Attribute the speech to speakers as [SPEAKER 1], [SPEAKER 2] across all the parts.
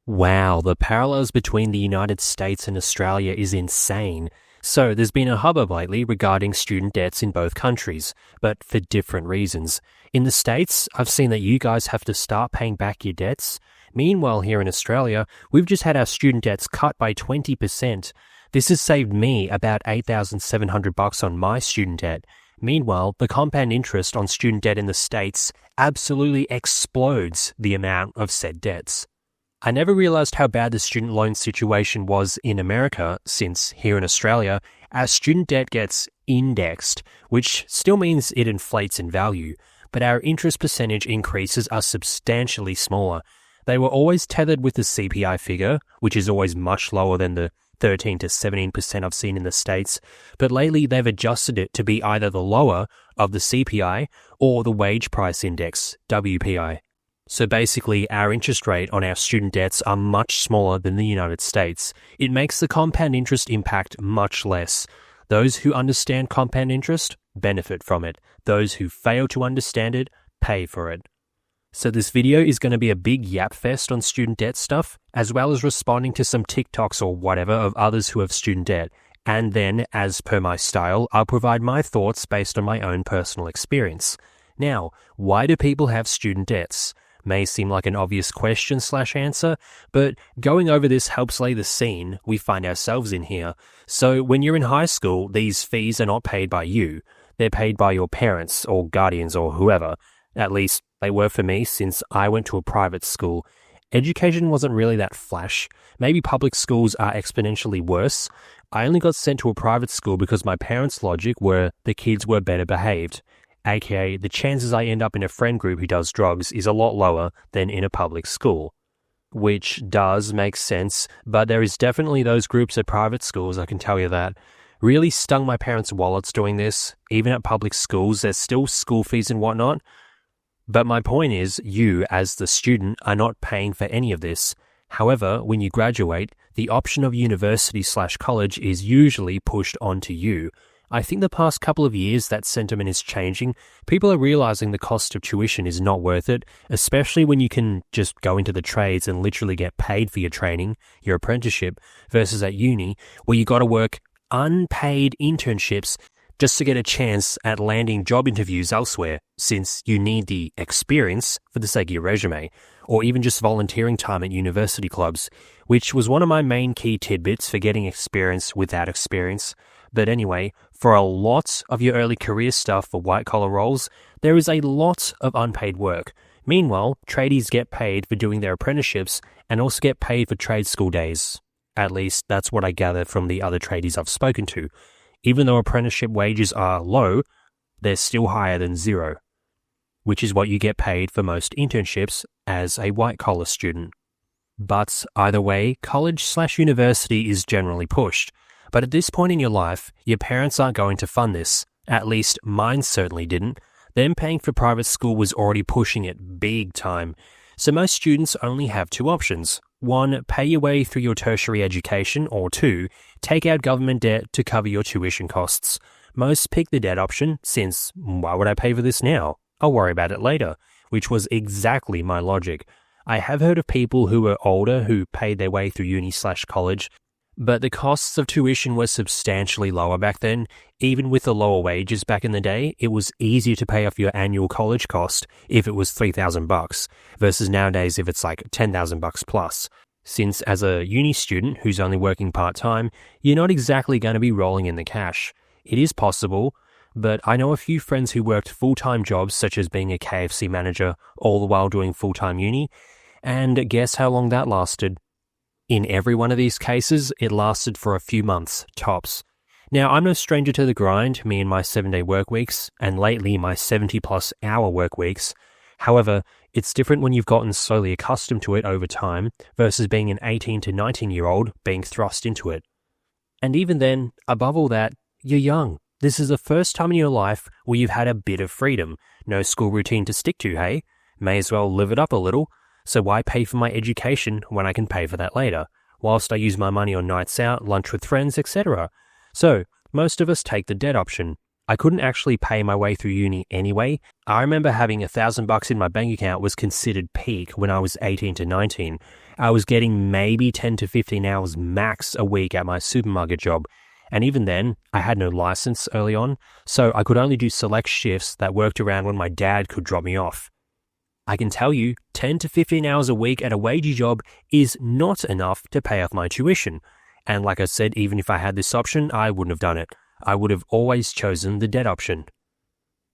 [SPEAKER 1] Wow, the parallels between the United States and Australia is insane. So there's been a hubbub lately regarding student debts in both countries, but for different reasons. In the States, I've seen that you guys have to start paying back your debts. Meanwhile, here in Australia, we've just had our student debts cut by 20%. This has saved me about $8,700 on my student debt. Meanwhile, the compound interest on student debt in the States absolutely explodes the amount of said debts. I never realized how bad the student loan situation was in America, since here in Australia, our student debt gets indexed, which still means it inflates in value, but our interest percentage increases are substantially smaller. They were always tethered with the CPI figure, which is always much lower than the 13 to 17% I've seen in the States, but lately they've adjusted it to be either the lower of the CPI or the wage price index, WPI. So basically, our interest rate on our student debts are much smaller than the United States. It makes the compound interest impact much less. Those who understand compound interest benefit from it. Those who fail to understand it pay for it. So this video is going to be a big yap fest on student debt stuff, as well as responding to some TikToks or whatever of others who have student debt. And then, as per my style, I'll provide my thoughts based on my own personal experience. Now, why do people have student debts? May seem like an obvious question/answer, but going over this helps lay the scene we find ourselves in here. So when you're in high school, these fees are not paid by you. They're paid by your parents or guardians or whoever. At least they were for me, since I went to a private school. Education wasn't really that flash. Maybe public schools are exponentially worse. I only got sent to a private school because my parents' logic were the kids were better behaved. AKA, the chances I end up in a friend group who does drugs is a lot lower than in a public school. Which does make sense, but there is definitely those groups at private schools, I can tell you that. Really stung my parents' wallets doing this. Even at public schools, there's still school fees and whatnot. But my point is, you, as the student, are not paying for any of this. However, when you graduate, the option of university/college is usually pushed onto you. I think the past couple of years that sentiment is changing. People are realizing the cost of tuition is not worth it, especially when you can just go into the trades and literally get paid for your training, your apprenticeship, versus at uni, where you got to work unpaid internships just to get a chance at landing job interviews elsewhere, since you need the experience for the sake of your resume, or even just volunteering time at university clubs, which was one of my main key tidbits for getting experience without experience. But anyway, for a lot of your early career stuff for white-collar roles, there is a lot of unpaid work. Meanwhile, tradies get paid for doing their apprenticeships and also get paid for trade school days. At least that's what I gather from the other tradies I've spoken to. Even though apprenticeship wages are low, they're still higher than zero, which is what you get paid for most internships as a white-collar student. But either way, college/university is generally pushed. But at this point in your life, your parents aren't going to fund this. At least mine certainly didn't. Them paying for private school was already pushing it big time. So most students only have two options. 1, pay your way through your tertiary education, or 2, take out government debt to cover your tuition costs. Most pick the debt option, since why would I pay for this now? I'll worry about it later, which was exactly my logic. I have heard of people who were older who paid their way through uni/college, but the costs of tuition were substantially lower back then. Even with the lower wages back in the day, it was easier to pay off your annual college cost if it was $3,000 versus nowadays if it's like $10,000 plus. Since as a uni student who's only working part-time, you're not exactly going to be rolling in the cash. It is possible, but I know a few friends who worked full-time jobs such as being a KFC manager all the while doing full-time uni, and guess how long that lasted? In every one of these cases, it lasted for a few months, tops. Now, I'm no stranger to the grind, me and my 7-day work weeks, and lately my 70-plus hour work weeks. However, it's different when you've gotten slowly accustomed to it over time versus being an 18 to 19-year-old being thrust into it. And even then, above all that, you're young. This is the first time in your life where you've had a bit of freedom. No school routine to stick to, hey? May as well live it up a little. So why pay for my education when I can pay for that later, whilst I use my money on nights out, lunch with friends, etc.? So, most of us take the debt option. I couldn't actually pay my way through uni anyway. I remember having $1,000 in my bank account was considered peak when I was 18 to 19, I was getting maybe 10 to 15 hours max a week at my supermarket job. And even then, I had no license early on, so I could only do select shifts that worked around when my dad could drop me off. I can tell you, 10 to 15 hours a week at a wagey job is not enough to pay off my tuition. And like I said, even if I had this option, I wouldn't have done it. I would have always chosen the debt option.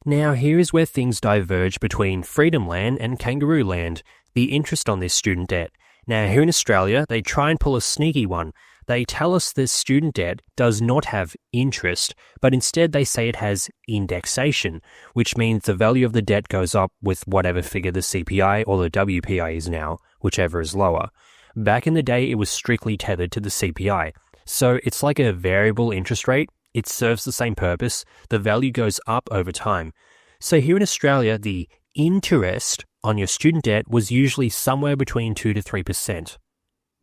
[SPEAKER 1] Now, here is where things diverge between Freedom Land and Kangaroo Land, the interest on this student debt. Now, here in Australia, they try and pull a sneaky one. They tell us this student debt does not have interest, but instead they say it has indexation, which means the value of the debt goes up with whatever figure the CPI or the WPI is now, whichever is lower. Back in the day, it was strictly tethered to the CPI. So it's like a variable interest rate. It serves the same purpose. The value goes up over time. So here in Australia, the interest on your student debt was usually somewhere between 2 to 3%.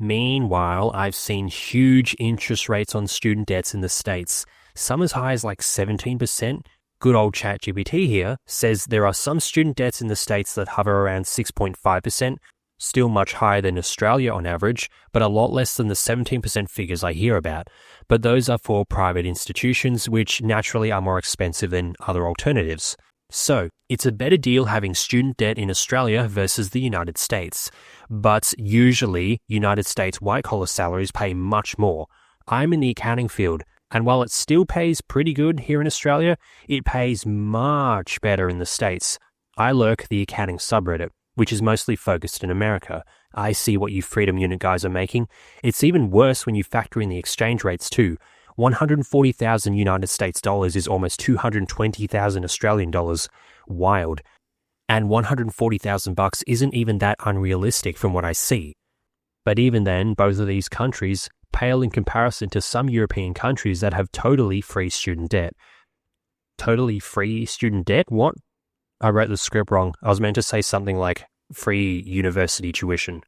[SPEAKER 1] Meanwhile, I've seen huge interest rates on student debts in the States, some as high as like 17%. Good old ChatGPT here says there are some student debts in the States that hover around 6.5%, still much higher than Australia on average, but a lot less than the 17% figures I hear about. But those are for private institutions, which naturally are more expensive than other alternatives. So, it's a better deal having student debt in Australia versus the United States. But usually, United States white-collar salaries pay much more. I'm in the accounting field, and while it still pays pretty good here in Australia, it pays much better in the States. I lurk the accounting subreddit, which is mostly focused in America. I see what you Freedom Unit guys are making. It's even worse when you factor in the exchange rates too. 140,000 United States dollars is almost 220,000 Australian dollars. Wild. And 140,000 bucks isn't even that unrealistic from what I see. But even then, both of these countries pale in comparison to some European countries that have totally free student debt. Totally free student debt? What? I wrote the script wrong. I was meant to say something like free university tuition.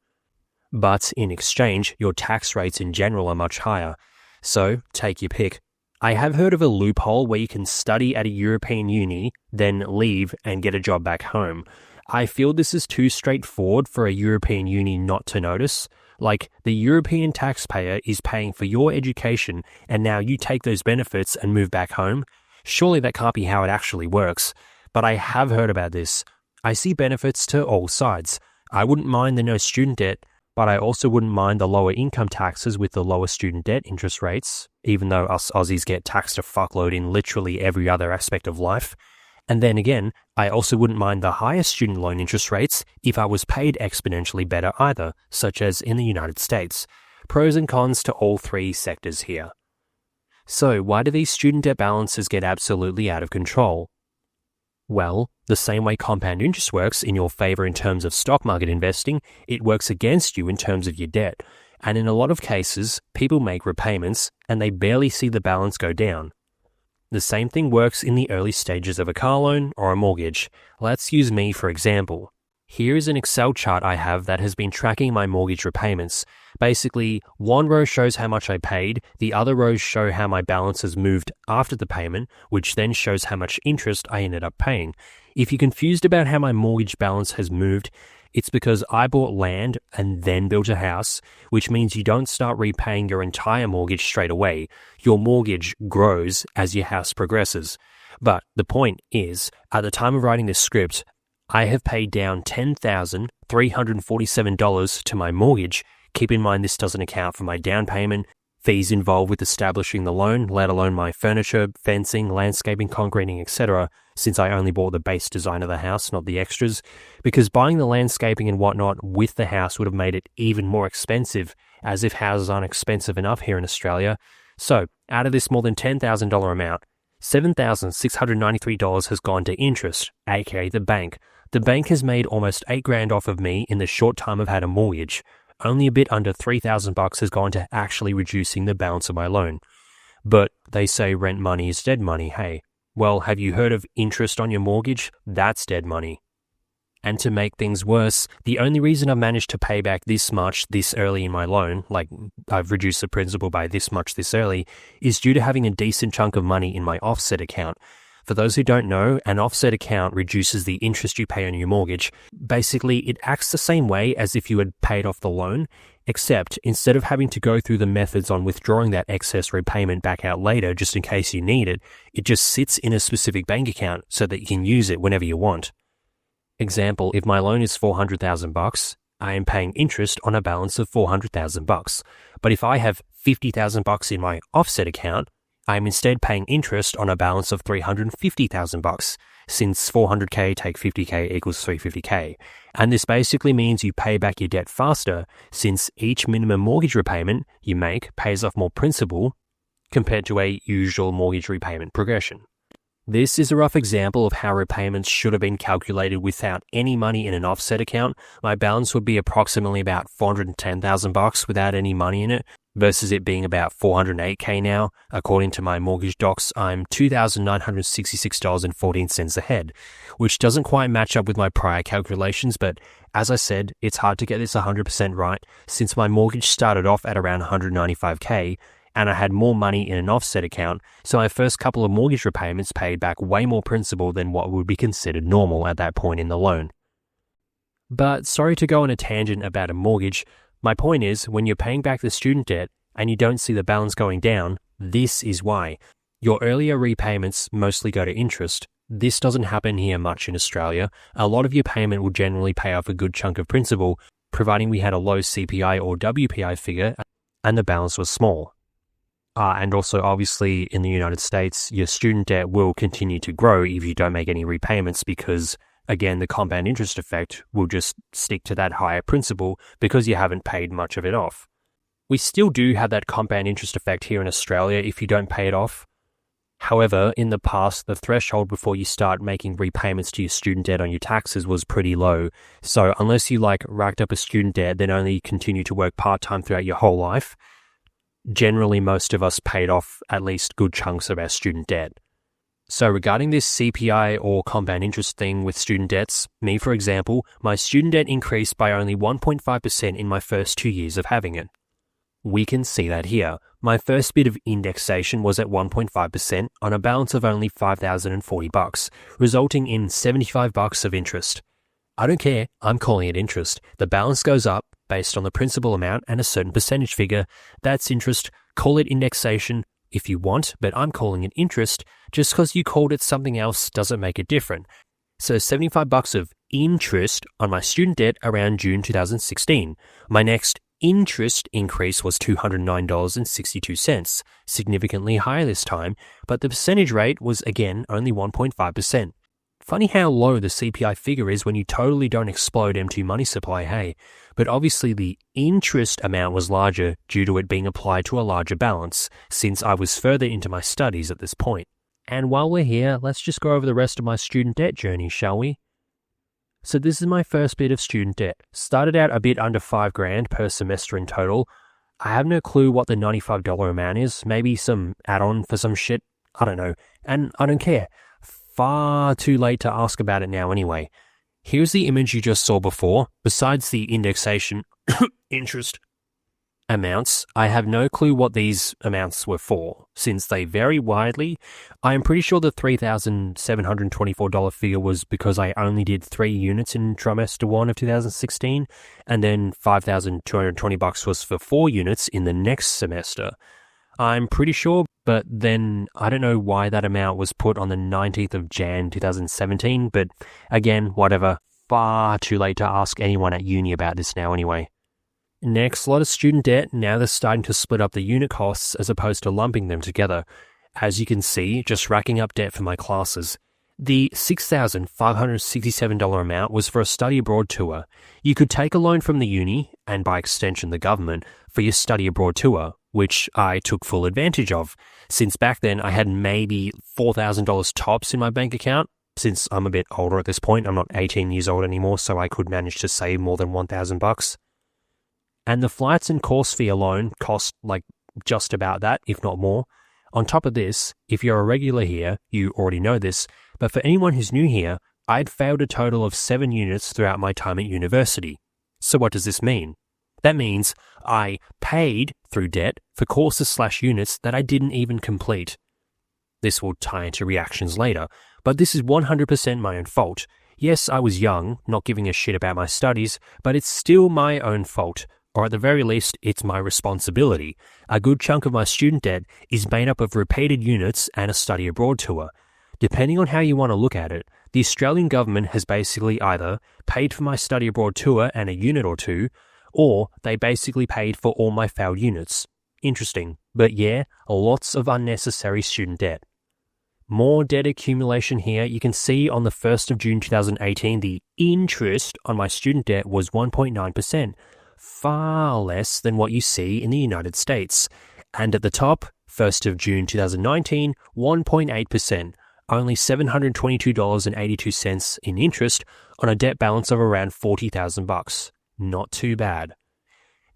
[SPEAKER 1] But in exchange, your tax rates in general are much higher. So, take your pick. I have heard of a loophole where you can study at a European uni, then leave and get a job back home. I feel this is too straightforward for a European uni not to notice. Like, the European taxpayer is paying for your education and now you take those benefits and move back home? Surely that can't be how it actually works. But I have heard about this. I see benefits to all sides. I wouldn't mind the no student debt, but I also wouldn't mind the lower income taxes with the lower student debt interest rates, even though us Aussies get taxed a fuckload in literally every other aspect of life. And then again, I also wouldn't mind the higher student loan interest rates if I was paid exponentially better either, such as in the United States. Pros and cons to all three sectors here. So why do these student debt balances get absolutely out of control? Well, the same way compound interest works in your favor in terms of stock market investing, it works against you in terms of your debt. And in a lot of cases, people make repayments and they barely see the balance go down. The same thing works in the early stages of a car loan or a mortgage. Let's use me for example. Here is an Excel chart I have that has been tracking my mortgage repayments. Basically, one row shows how much I paid, the other rows show how my balance has moved after the payment, which then shows how much interest I ended up paying. If you're confused about how my mortgage balance has moved, it's because I bought land and then built a house, which means you don't start repaying your entire mortgage straight away. Your mortgage grows as your house progresses. But the point is, at the time of writing this script, I have paid down $10,347 to my mortgage. Keep in mind this doesn't account for my down payment, fees involved with establishing the loan, let alone my furniture, fencing, landscaping, concreting, etc., since I only bought the base design of the house, not the extras, because buying the landscaping and whatnot with the house would have made it even more expensive, as if houses aren't expensive enough here in Australia. So, out of this more than $10,000 amount, $7,693 has gone to interest, aka the bank. The bank has made almost $8,000 off of me in the short time I've had a mortgage. Only a bit under $3,000 has gone to actually reducing the balance of my loan. But they say rent money is dead money, hey. Well, have you heard of interest on your mortgage? That's dead money. And to make things worse, the only reason I've managed to pay back this much this early in my loan, like I've reduced the principal by this much this early, is due to having a decent chunk of money in my offset account. For those who don't know, an offset account reduces the interest you pay on your mortgage. Basically, it acts the same way as if you had paid off the loan, except instead of having to go through the methods on withdrawing that excess repayment back out later just in case you need it, it just sits in a specific bank account so that you can use it whenever you want. Example, if my loan is $400,000, I am paying interest on a balance of $400,000. But if I have $50,000 in my offset account, I am instead paying interest on a balance of $350,000, since 400k take 50k equals 350k. And this basically means you pay back your debt faster, since each minimum mortgage repayment you make pays off more principal compared to a usual mortgage repayment progression. This is a rough example of how repayments should have been calculated without any money in an offset account. My balance would be approximately about $410,000 without any money in it, versus it being about $408k now. According to my mortgage docs, I'm $2,966.14 ahead, which doesn't quite match up with my prior calculations, but as I said, it's hard to get this 100% right since my mortgage started off at around $195k, and I had more money in an offset account, so my first couple of mortgage repayments paid back way more principal than what would be considered normal at that point in the loan. But sorry to go on a tangent about a mortgage. My point is, when you're paying back the student debt and you don't see the balance going down, this is why. Your earlier repayments mostly go to interest. This doesn't happen here much in Australia. A lot of your payment will generally pay off a good chunk of principal, providing we had a low CPI or WPI figure and the balance was small. And also, obviously, in the United States, your student debt will continue to grow if you don't make any repayments because, again, the compound interest effect will just stick to that higher principal because you haven't paid much of it off. We still do have that compound interest effect here in Australia if you don't pay it off. However, in the past, the threshold before you start making repayments to your student debt on your taxes was pretty low. So unless you racked up a student debt, then only continue to work part-time throughout your whole life, generally most of us paid off at least good chunks of our student debt. So regarding this CPI or compound interest thing with student debts, me for example, my student debt increased by only 1.5% in my first 2 years of having it. We can see that here. My first bit of indexation was at 1.5% on a balance of only $5,040, resulting in $75 of interest. I don't care, I'm calling it interest. The balance goes up based on the principal amount and a certain percentage figure. That's interest. Call it indexation if you want, but I'm calling it interest. Just because you called it something else doesn't make it different. So $75 of interest on my student debt around June 2016. My next interest increase was $209.62, significantly higher this time, but the percentage rate was again only 1.5%. Funny how low the CPI figure is when you totally don't explode M2 money supply, hey? But obviously the interest amount was larger due to it being applied to a larger balance, since I was further into my studies at this point. And while we're here, let's just go over the rest of my student debt journey, shall we? So this is my first bit of student debt. Started out a bit under $5,000 per semester in total. I have no clue what the $95 amount is, maybe some add-on for some shit, I don't know, and I don't care. Far too late to ask about it now anyway. Here's the image you just saw before. Besides the indexation interest amounts, I have no clue what these amounts were for, since they vary widely. I am pretty sure the $3,724 figure was because I only did 3 units in trimester 1 of 2016, and then $5,220 was for 4 units in the next semester. I'm pretty sure, but then I don't know why that amount was put on the 19th of Jan 2017, but again, whatever. Far too late to ask anyone at uni about this now anyway. Next, a lot of student debt. Now they're starting to split up the unit costs as opposed to lumping them together. As you can see, just racking up debt for my classes. The $6,567 amount was for a study abroad tour. You could take a loan from the uni, and by extension the government, for your study abroad tour, which I took full advantage of, since back then I had maybe $4,000 tops in my bank account. Since I'm a bit older at this point, I'm not 18 years old anymore, so I could manage to save more than $1,000. And the flights and course fee alone cost just about that, if not more. On top of this, if you're a regular here, you already know this, but for anyone who's new here, I'd failed a total of 7 units throughout my time at university. So what does this mean? That means I paid through debt for courses/units that I didn't even complete. This will tie into reactions later, but this is 100% my own fault. Yes, I was young, not giving a shit about my studies, but it's still my own fault. Or at the very least, it's my responsibility. A good chunk of my student debt is made up of repeated units and a study abroad tour. Depending on how you want to look at it, the Australian government has basically either paid for my study abroad tour and a unit or two, or they basically paid for all my failed units. Interesting, but yeah, lots of unnecessary student debt. More debt accumulation here. You can see on the 1st of June 2018, the interest on my student debt was 1.9%. Far less than what you see in the United States. And at the top, 1st of June 2019, 1.8%, only $722.82 in interest on a debt balance of around $40,000. Not too bad.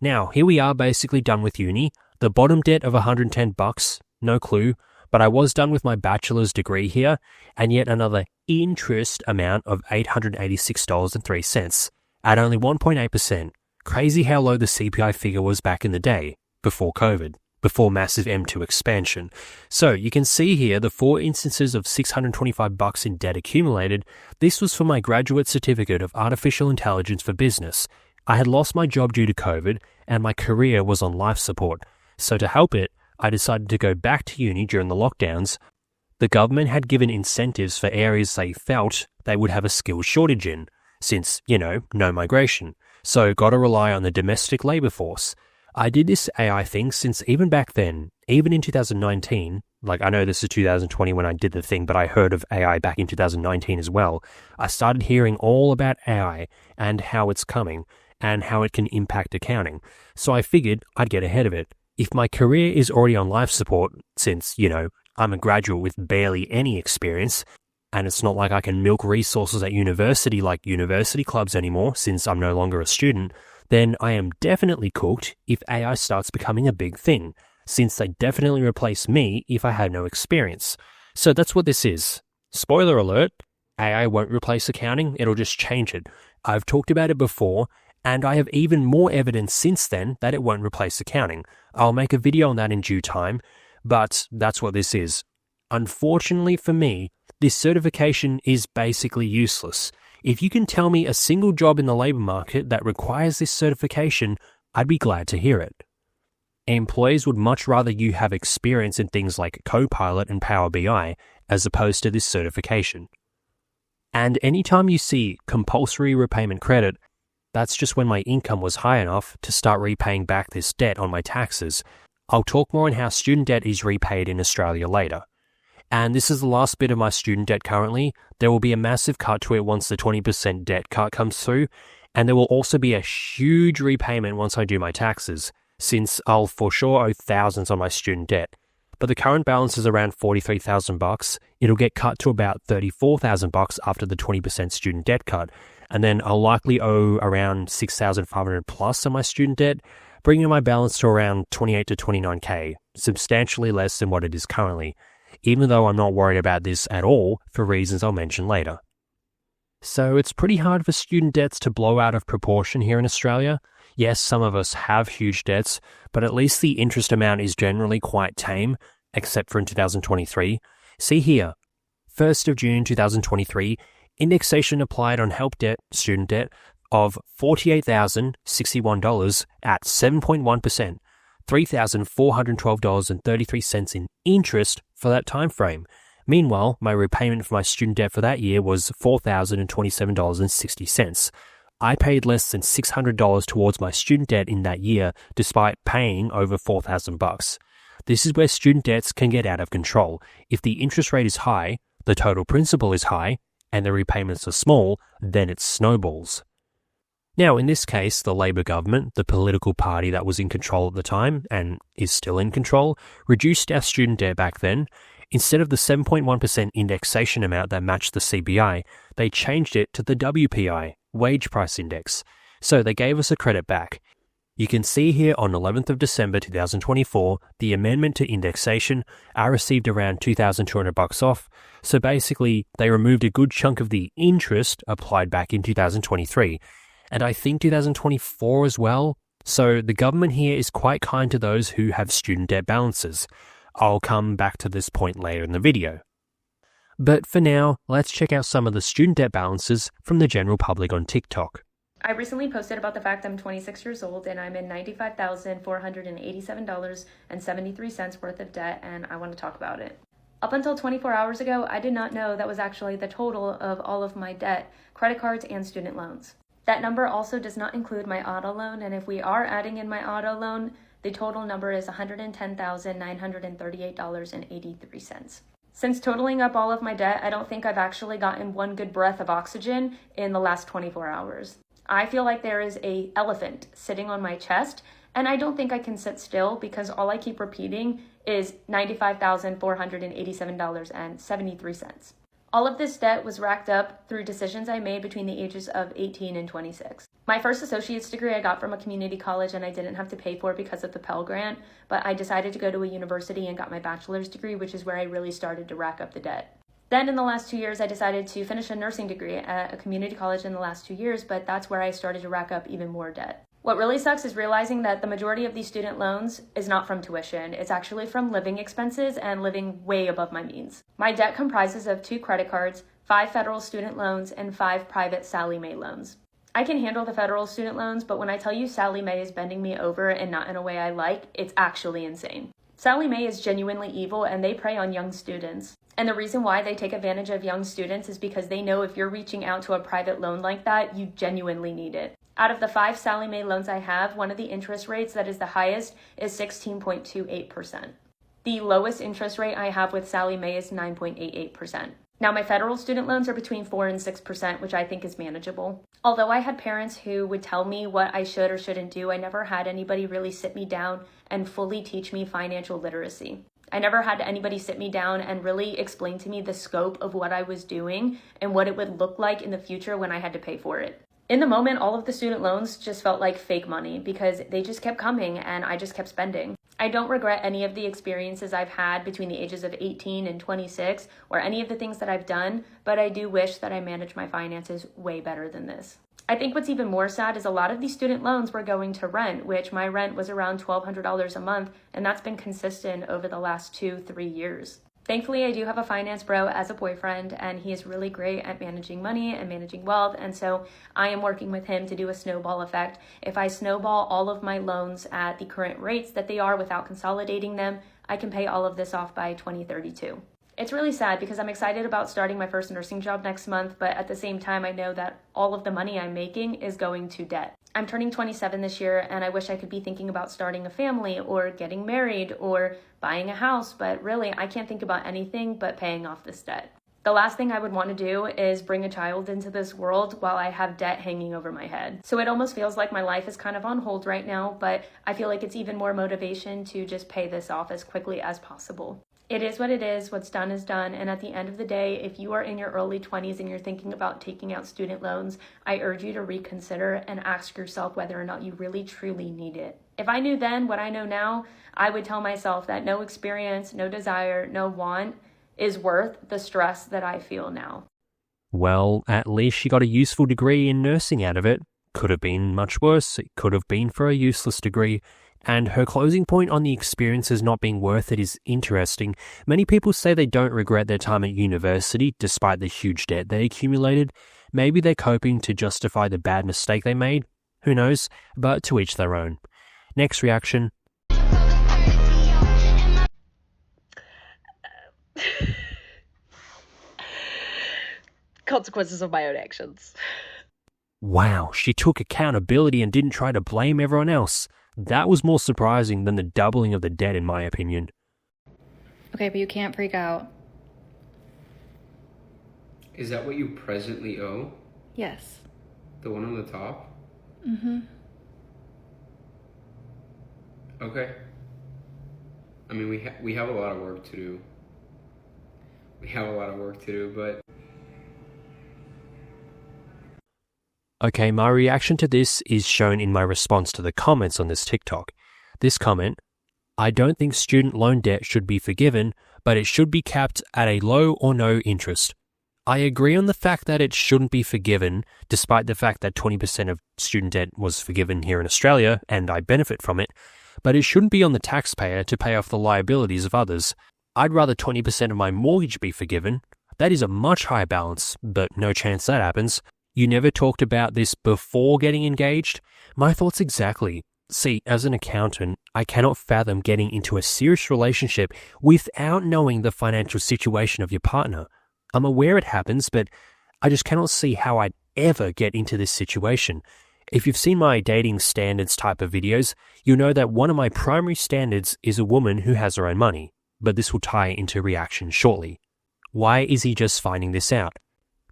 [SPEAKER 1] Now, here we are basically done with uni. The bottom debt of $110, no clue, but I was done with my bachelor's degree here, and yet another interest amount of $886.03 at only 1.8%. Crazy how low the CPI figure was back in the day, before COVID, before massive M2 expansion. So you can see here the 4 instances of $625 in debt accumulated. This was for my graduate certificate of artificial intelligence for business. I had lost my job due to COVID and my career was on life support. So to help it, I decided to go back to uni during the lockdowns. The government had given incentives for areas they felt they would have a skills shortage in, since, no migration. So got to rely on the domestic labour force. I did this AI thing since even back then, even in 2019, I know this is 2020 when I did the thing, but I heard of AI back in 2019 as well. I started hearing all about AI and how it's coming and how it can impact accounting. So I figured I'd get ahead of it. If my career is already on life support, since, I'm a graduate with barely any experience, and it's not like I can milk resources at university like university clubs anymore since I'm no longer a student, then I am definitely cooked if AI starts becoming a big thing, since they definitely replace me if I had no experience. So that's what this is. Spoiler alert, AI won't replace accounting, it'll just change it. I've talked about it before, and I have even more evidence since then that it won't replace accounting. I'll make a video on that in due time, but that's what this is. Unfortunately for me, this certification is basically useless. If you can tell me a single job in the labour market that requires this certification, I'd be glad to hear it. Employers would much rather you have experience in things like Copilot and Power BI as opposed to this certification. And anytime you see compulsory repayment credit, that's just when my income was high enough to start repaying back this debt on my taxes. I'll talk more on how student debt is repaid in Australia later. And this is the last bit of my student debt currently. There will be a massive cut to it once the 20% debt cut comes through, and there will also be a huge repayment once I do my taxes, since I'll for sure owe thousands on my student debt. But the current balance is around $43,000. It'll get cut to about $34,000 after the 20% student debt cut, and then I'll likely owe around $6,500 plus on my student debt, bringing my balance to around $28,000 to $29,000, substantially less than what it is currently, even though I'm not worried about this at all for reasons I'll mention later. So it's pretty hard for student debts to blow out of proportion here in Australia. Yes, some of us have huge debts, but at least the interest amount is generally quite tame, except for in 2023. See here, 1st of June 2023, indexation applied on help debt, student debt, of $48,061 at 7.1%, $3,412.33 in interest for that time frame. Meanwhile, my repayment for my student debt for that year was $4,027.60. I paid less than $600 towards my student debt in that year, despite paying over $4,000. This is where student debts can get out of control. If the interest rate is high, the total principal is high, and the repayments are small, then it snowballs. Now, in this case, the Labor government, the political party that was in control at the time, and is still in control, reduced our student debt back then. Instead of the 7.1% indexation amount that matched the CPI, they changed it to the WPI, Wage Price Index. So they gave us a credit back. You can see here on 11th of December 2024, the amendment to indexation, I received around $2,200 off. So basically, they removed a good chunk of the interest applied back in 2023. And I think 2024 as well. So the government here is quite kind to those who have student debt balances. I'll come back to this point later in the video. But for now, let's check out some of the student debt balances from the general public on TikTok.
[SPEAKER 2] I recently posted about the fact I'm 26 years old and I'm in $95,487.73 worth of debt, and I want to talk about it. Up until 24 hours ago, I did not know that was actually the total of all of my debt, credit cards, and student loans. That number also does not include my auto loan, and if we are adding in my auto loan, the total number is $110,938.83. Since totaling up all of my debt, I don't think I've actually gotten one good breath of oxygen in the last 24 hours. I feel like there is an elephant sitting on my chest, and I don't think I can sit still because all I keep repeating is $95,487.73. All of this debt was racked up through decisions I made between the ages of 18 and 26. My first associate's degree I got from a community college and I didn't have to pay for because of the Pell Grant, but I decided to go to a university and got my bachelor's degree, which is where I really started to rack up the debt. Then in the last 2 years, I decided to finish a nursing degree at a community college in the last 2 years, but that's where I started to rack up even more debt. What really sucks is realizing that the majority of these student loans is not from tuition. It's actually from living expenses and living way above my means. My debt comprises of 2 credit cards, 5 federal student loans, and 5 private Sallie Mae loans. I can handle the federal student loans, but when I tell you Sallie Mae is bending me over and not in a way I like, it's actually insane. Sallie Mae is genuinely evil and they prey on young students. And the reason why they take advantage of young students is because they know if you're reaching out to a private loan like that, you genuinely need it. Out of the 5 Sallie Mae loans I have, one of the interest rates that is the highest is 16.28%. The lowest interest rate I have with Sallie Mae is 9.88%. Now, my federal student loans are between 4 and 6%, which I think is manageable. Although I had parents who would tell me what I should or shouldn't do, I never had anybody really sit me down and fully teach me financial literacy. I never had anybody sit me down and really explain to me the scope of what I was doing and what it would look like in the future when I had to pay for it. In the moment, all of the student loans just felt like fake money because they just kept coming and I just kept spending. I don't regret any of the experiences I've had between the ages of 18 and 26 or any of the things that I've done, but I do wish that I managed my finances way better than this. I think what's even more sad is a lot of these student loans were going to rent, which my rent was around $1,200 a month, and that's been consistent over the last 2-3 years. Thankfully, I do have a finance bro as a boyfriend, and he is really great at managing money and managing wealth, and so I am working with him to do a snowball effect. If I snowball all of my loans at the current rates that they are without consolidating them, I can pay all of this off by 2032. It's really sad because I'm excited about starting my first nursing job next month, but at the same time, I know that all of the money I'm making is going to debt. I'm turning 27 this year, and I wish I could be thinking about starting a family or getting married or buying a house, but really, I can't think about anything but paying off this debt. The last thing I would want to do is bring a child into this world while I have debt hanging over my head. So it almost feels like my life is kind of on hold right now, but I feel like it's even more motivation to just pay this off as quickly as possible. It is what it is. What's done is done. And at the end of the day, if you are in your early 20s and you're thinking about taking out student loans, I urge you to reconsider and ask yourself whether or not you really truly need it. If I knew then what I know now, I would tell myself that no experience, no desire, no want is worth the stress that I feel now.
[SPEAKER 1] Well, at least she got a useful degree in nursing out of it. Could have been much worse. It could have been for a useless degree. And her closing point on the experiences not being worth it is interesting. Many people say they don't regret their time at university despite the huge debt they accumulated. Maybe they're coping to justify the bad mistake they made. Who knows? But to each their own. Next reaction.
[SPEAKER 3] Consequences of my own actions.
[SPEAKER 1] Wow, she took accountability and didn't try to blame everyone else. That was more surprising than the doubling of the debt, in my opinion.
[SPEAKER 4] Okay, but you can't freak out.
[SPEAKER 5] Is that what you presently owe?
[SPEAKER 4] Yes.
[SPEAKER 5] The one on the top?
[SPEAKER 4] Mm-hmm.
[SPEAKER 5] Okay. I mean, we have a lot of work to do. But...
[SPEAKER 1] Okay, my reaction to this is shown in my response to the comments on this TikTok. This comment, I don't think student loan debt should be forgiven, but it should be capped at a low or no interest. I agree on the fact that it shouldn't be forgiven, despite the fact that 20% of student debt was forgiven here in Australia, and I benefit from it, but it shouldn't be on the taxpayer to pay off the liabilities of others. I'd rather 20% of my mortgage be forgiven. That is a much higher balance, but no chance that happens. You never talked about this before getting engaged? My thoughts exactly. See, as an accountant, I cannot fathom getting into a serious relationship without knowing the financial situation of your partner. I'm aware it happens, but I just cannot see how I'd ever get into this situation. If you've seen my dating standards type of videos, you'll know that one of my primary standards is a woman who has her own money, but this will tie into reaction shortly. Why is he just finding this out?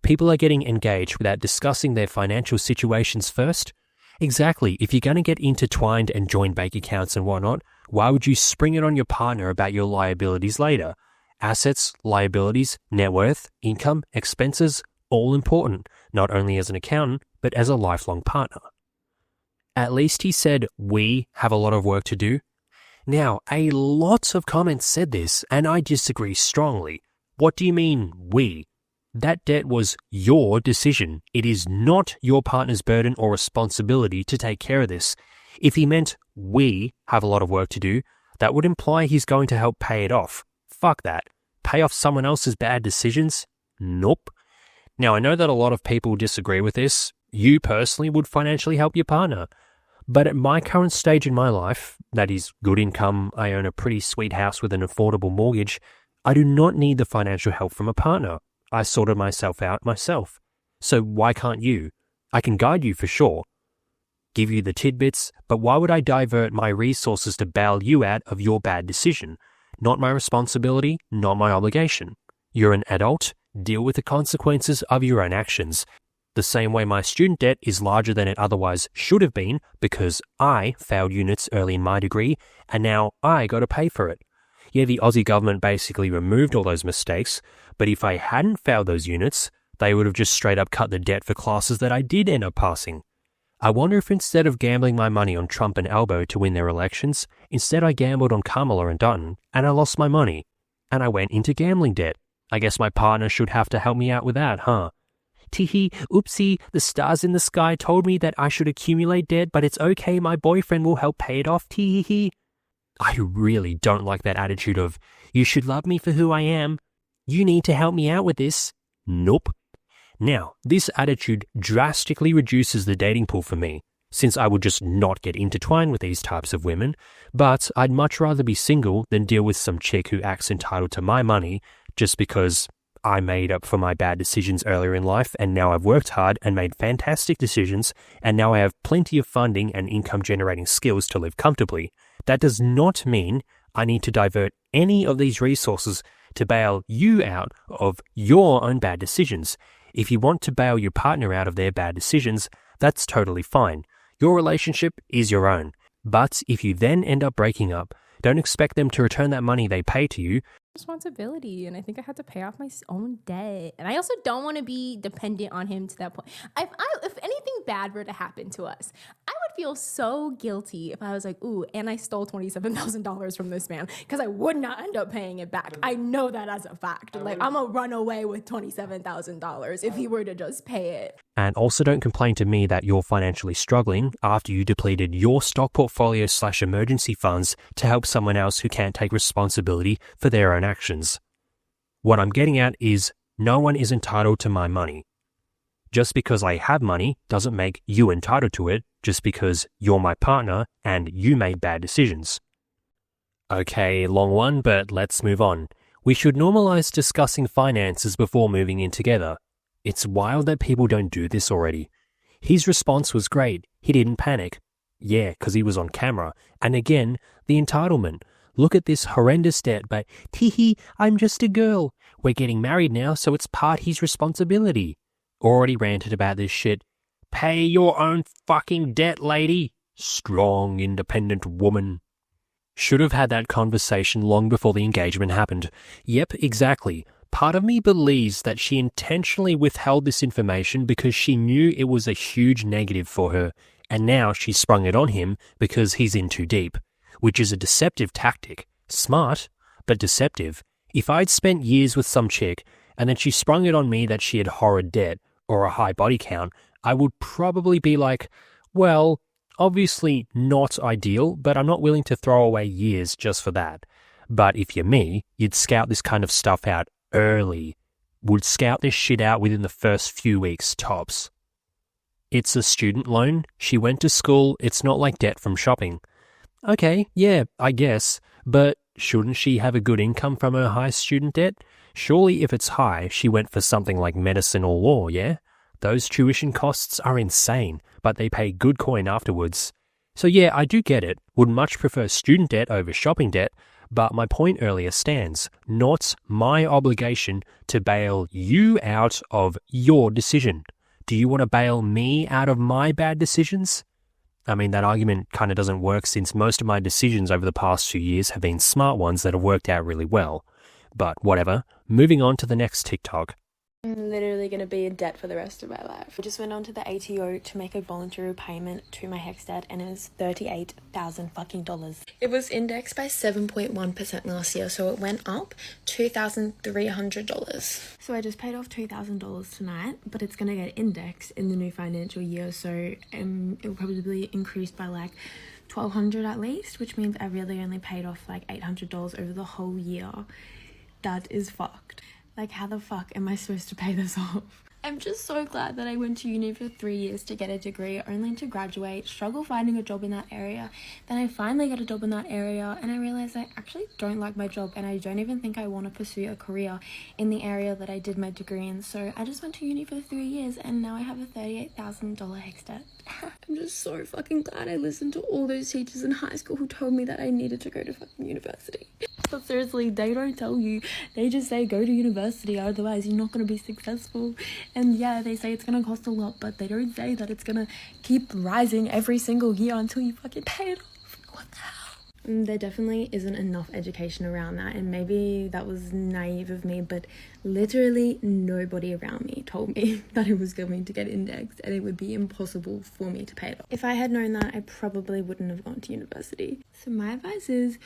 [SPEAKER 1] People are getting engaged without discussing their financial situations first? Exactly, if you're going to get intertwined and join bank accounts and whatnot, why would you spring it on your partner about your liabilities later? Assets, liabilities, net worth, income, expenses, all important, not only as an accountant, but as a lifelong partner. At least he said, we have a lot of work to do. Now, a lot of comments said this, and I disagree strongly. What do you mean, we? That debt was your decision. It is not your partner's burden or responsibility to take care of this. If he meant we have a lot of work to do, that would imply he's going to help pay it off. Fuck that. Pay off someone else's bad decisions? Nope. Now, I know that a lot of people disagree with this. You personally would financially help your partner. But at my current stage in my life, that is good income, I own a pretty sweet house with an affordable mortgage, I do not need the financial help from a partner. I sorted myself out myself. So why can't you? I can guide you for sure. Give you the tidbits, but why would I divert my resources to bail you out of your bad decision? Not my responsibility, not my obligation. You're an adult, deal with the consequences of your own actions. The same way my student debt is larger than it otherwise should have been because I failed units early in my degree and now I got to pay for it. Yeah, the Aussie government basically removed all those mistakes, but if I hadn't failed those units, they would have just straight up cut the debt for classes that I did end up passing. I wonder if instead of gambling my money on Trump and Albo to win their elections, instead I gambled on Kamala and Dutton, and I lost my money. And I went into gambling debt. I guess my partner should have to help me out with that, huh? Teehee, oopsie, the stars in the sky told me that I should accumulate debt, but it's okay, my boyfriend will help pay it off, teehee. I really don't like that attitude of, you should love me for who I am. You need to help me out with this. Nope. Now, this attitude drastically reduces the dating pool for me, since I would just not get intertwined with these types of women, but I'd much rather be single than deal with some chick who acts entitled to my money just because I made up for my bad decisions earlier in life and now I've worked hard and made fantastic decisions and now I have plenty of funding and income generating skills to live comfortably. That does not mean I need to divert any of these resources to bail you out of your own bad decisions. If you want to bail your partner out of their bad decisions, that's totally fine. Your relationship is your own. But if you then end up breaking up, don't expect them to return that money they pay to you.
[SPEAKER 3] Responsibility, and I think I had to pay off my own debt, and I also don't want to be dependent on him to that point. If anything bad were to happen to us, I would feel so guilty if I was like, ooh, and I stole $27,000 from this man, because I would not end up paying it back. I know that as a fact. Like, I'm gonna run away with $27,000 if he were to just pay it.
[SPEAKER 1] And also don't complain to me that you're financially struggling after you depleted your stock portfolio / emergency funds to help someone else who can't take responsibility for their own actions. What I'm getting at is no one is entitled to my money. Just because I have money doesn't make you entitled to it just because you're my partner and you made bad decisions. Okay, long one, but let's move on. We should normalize discussing finances before moving in together. It's wild that people don't do this already. His response was great. He didn't panic. Yeah, because he was on camera. And again, the entitlement. Look at this horrendous debt, but teehee, I'm just a girl. We're getting married now, so it's part his responsibility. Already ranted about this shit. Pay your own fucking debt, lady. Strong, independent woman. Should have had that conversation long before the engagement happened. Yep, exactly. Part of me believes that she intentionally withheld this information because she knew it was a huge negative for her, and now she sprung it on him because he's in too deep, which is a deceptive tactic. Smart, but deceptive. If I'd spent years with some chick, and then she sprung it on me that she had horrid debt or a high body count, I would probably be like, well, obviously not ideal, but I'm not willing to throw away years just for that. But if you're me, you'd scout this kind of stuff out early. Would scout this shit out within the first few weeks tops. It's a student loan. She went to school. It's not like debt from shopping. Okay, yeah, I guess. But shouldn't she have a good income from her high student debt? Surely if it's high, she went for something like medicine or law, yeah? Those tuition costs are insane, but they pay good coin afterwards. So yeah, I do get it. Would much prefer student debt over shopping debt, but my point earlier stands. Not my obligation to bail you out of your decision. Do you want to bail me out of my bad decisions? I mean, that argument kind of doesn't work since most of my decisions over the past few years have been smart ones that have worked out really well. But whatever, moving on to the next TikTok.
[SPEAKER 6] I'm literally going to be in debt for the rest of my life. I just went on to the ATO to make a voluntary payment to my HECS debt, and it was $38,000. It was indexed by 7.1% last year, so it went up $2,300. So I just paid off $2,000 tonight, but it's going to get indexed in the new financial year, so it will probably increase by like $1,200 at least, which means I really only paid off like $800 over the whole year. That is fucked. Like, how the fuck am I supposed to pay this off? I'm just so glad that I went to uni for 3 years to get a degree, only to graduate, struggle finding a job in that area. Then I finally got a job in that area, and I realized I actually don't like my job, and I don't even think I want to pursue a career in the area that I did my degree in. So I just went to uni for 3 years, and now I have a $38,000 HECS debt. I'm just so fucking glad I listened to all those teachers in high school who told me that I needed to go to fucking university. But seriously, they don't tell you. They just say go to university, otherwise you're not going to be successful. And yeah, they say it's going to cost a lot, but they don't say that it's going to keep rising every single year until you fucking pay it off. What the hell? There definitely isn't enough education around that, and maybe that was naive of me, but literally nobody around me told me that it was going to get indexed and it would be impossible for me to pay it off. If I had known that, I probably wouldn't have gone to university. So my advice is,